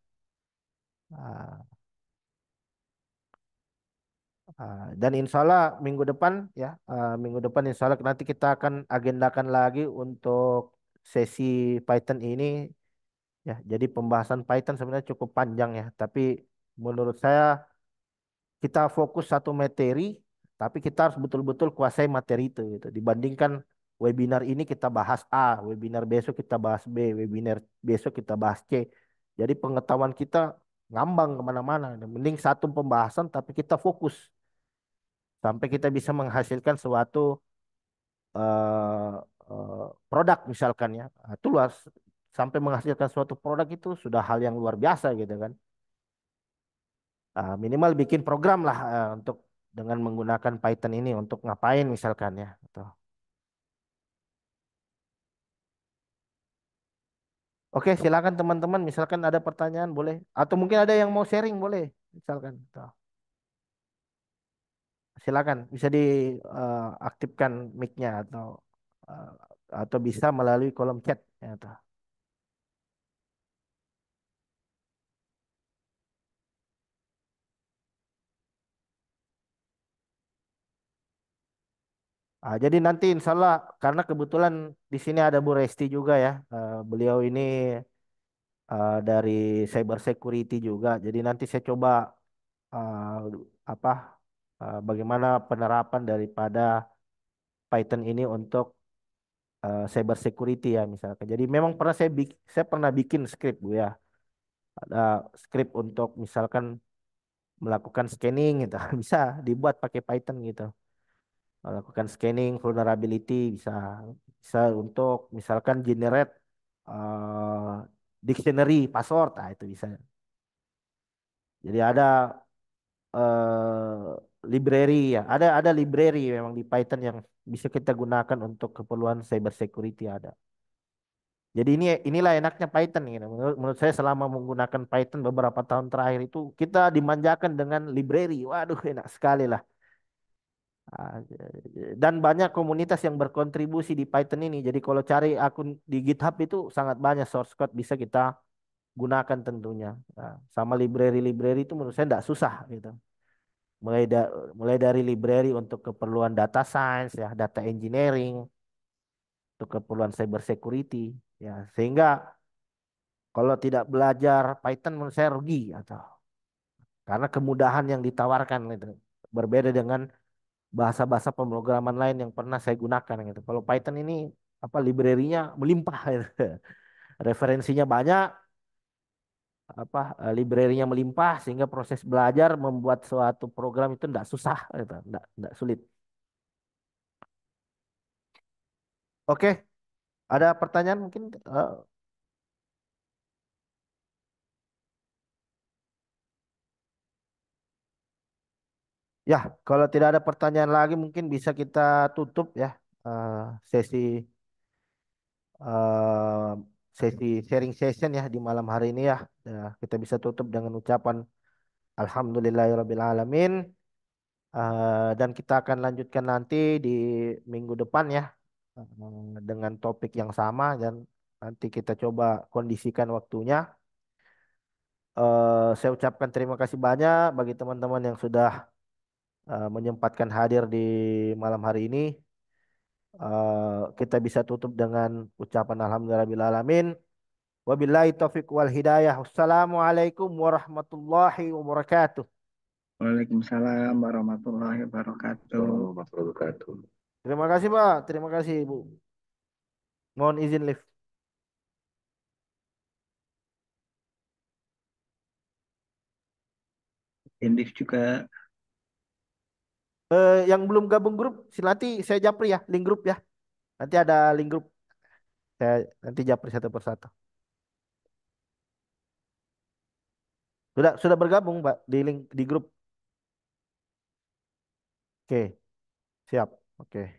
A: Ah, dan insya Allah minggu depan ya, minggu depan insya Allah nanti kita akan agendakan lagi untuk sesi Python ini ya. Jadi pembahasan Python sebenarnya cukup panjang ya, tapi menurut saya kita fokus satu materi, tapi kita harus betul-betul kuasai materi itu gitu. Dibandingkan webinar ini kita bahas A, webinar besok kita bahas B, webinar besok kita bahas C. Jadi pengetahuan kita ngambang kemana-mana. Mending satu pembahasan tapi kita fokus sampai kita bisa menghasilkan suatu eh, produk misalkan ya. Nah, itu luas sampai menghasilkan suatu produk itu sudah hal yang luar biasa gitu kan. Minimal bikin program lah untuk dengan menggunakan Python ini untuk ngapain misalkan ya. Gitu. Oke, silakan teman-teman. Misalkan ada pertanyaan boleh, atau mungkin ada yang mau sharing boleh, misalkan. Gitu. Silakan, bisa diaktifkan mic-nya eh, atau bisa melalui kolom chat. Ya, gitu. Jadi nanti insya Allah karena kebetulan di sini ada Bu Resti juga ya. Beliau ini dari cyber security juga. Jadi nanti saya coba eh, apa bagaimana penerapan daripada Python ini untuk cyber security ya misalkan. Jadi memang saya pernah bikin script Bu ya. Ada script untuk misalkan melakukan scanning gitu. Bisa dibuat pakai Python gitu. Melakukan scanning vulnerability bisa bisa untuk misalkan generate dictionary password, nah itu bisa. Jadi ada library ya, ada library memang di Python yang bisa kita gunakan untuk keperluan cyber security ada. Jadi inilah enaknya Python gitu. Menurut saya selama menggunakan Python beberapa tahun terakhir itu kita dimanjakan dengan library. Waduh, enak sekali lah. Ah, Dan banyak komunitas yang berkontribusi di Python ini. Jadi kalau cari akun di GitHub itu sangat banyak source code bisa kita gunakan tentunya. Nah, sama library-library itu menurut saya tidak susah gitu. Mulai da- mulai dari library untuk keperluan data science ya, data engineering, untuk keperluan cyber security ya. Sehingga kalau tidak belajar Python menurut saya rugi atau karena kemudahan yang ditawarkan gitu. Berbeda dengan bahasa-bahasa pemrograman lain yang pernah saya gunakan gitu. Kalau Python ini apa library-nya melimpah gitu. Referensinya banyak, library-nya melimpah sehingga proses belajar membuat suatu program itu tidak susah gitu, tidak sulit. Oke, ada pertanyaan mungkin ya, kalau tidak ada pertanyaan lagi mungkin bisa kita tutup ya eh, sesi eh, sesi sharing session ya di malam hari ini ya. Kita bisa tutup dengan ucapan Alhamdulillahirabbil alamin. Dan kita akan lanjutkan nanti di minggu depan ya dengan topik yang sama dan nanti kita coba kondisikan waktunya. Saya ucapkan terima kasih banyak bagi teman-teman yang sudah menyempatkan hadir di malam hari ini. Kita bisa tutup dengan ucapan Alhamdulillahirabbil alamin. Wabillahi taufiq wal hidayah. Wassalamualaikum warahmatullahi wabarakatuh.
D: Waalaikumsalam warahmatullahi wabarakatuh.
B: Warahmatullahi wabarakatuh.
A: Terima kasih Pak, terima kasih Ibu. Mohon izin live.
D: Indif juga.
A: Yang belum gabung grup, nanti saya japri ya, link grup ya. Nanti ada link grup, saya nanti japri satu persatu. Sudah bergabung Pak di link di grup. Oke, siap. Oke.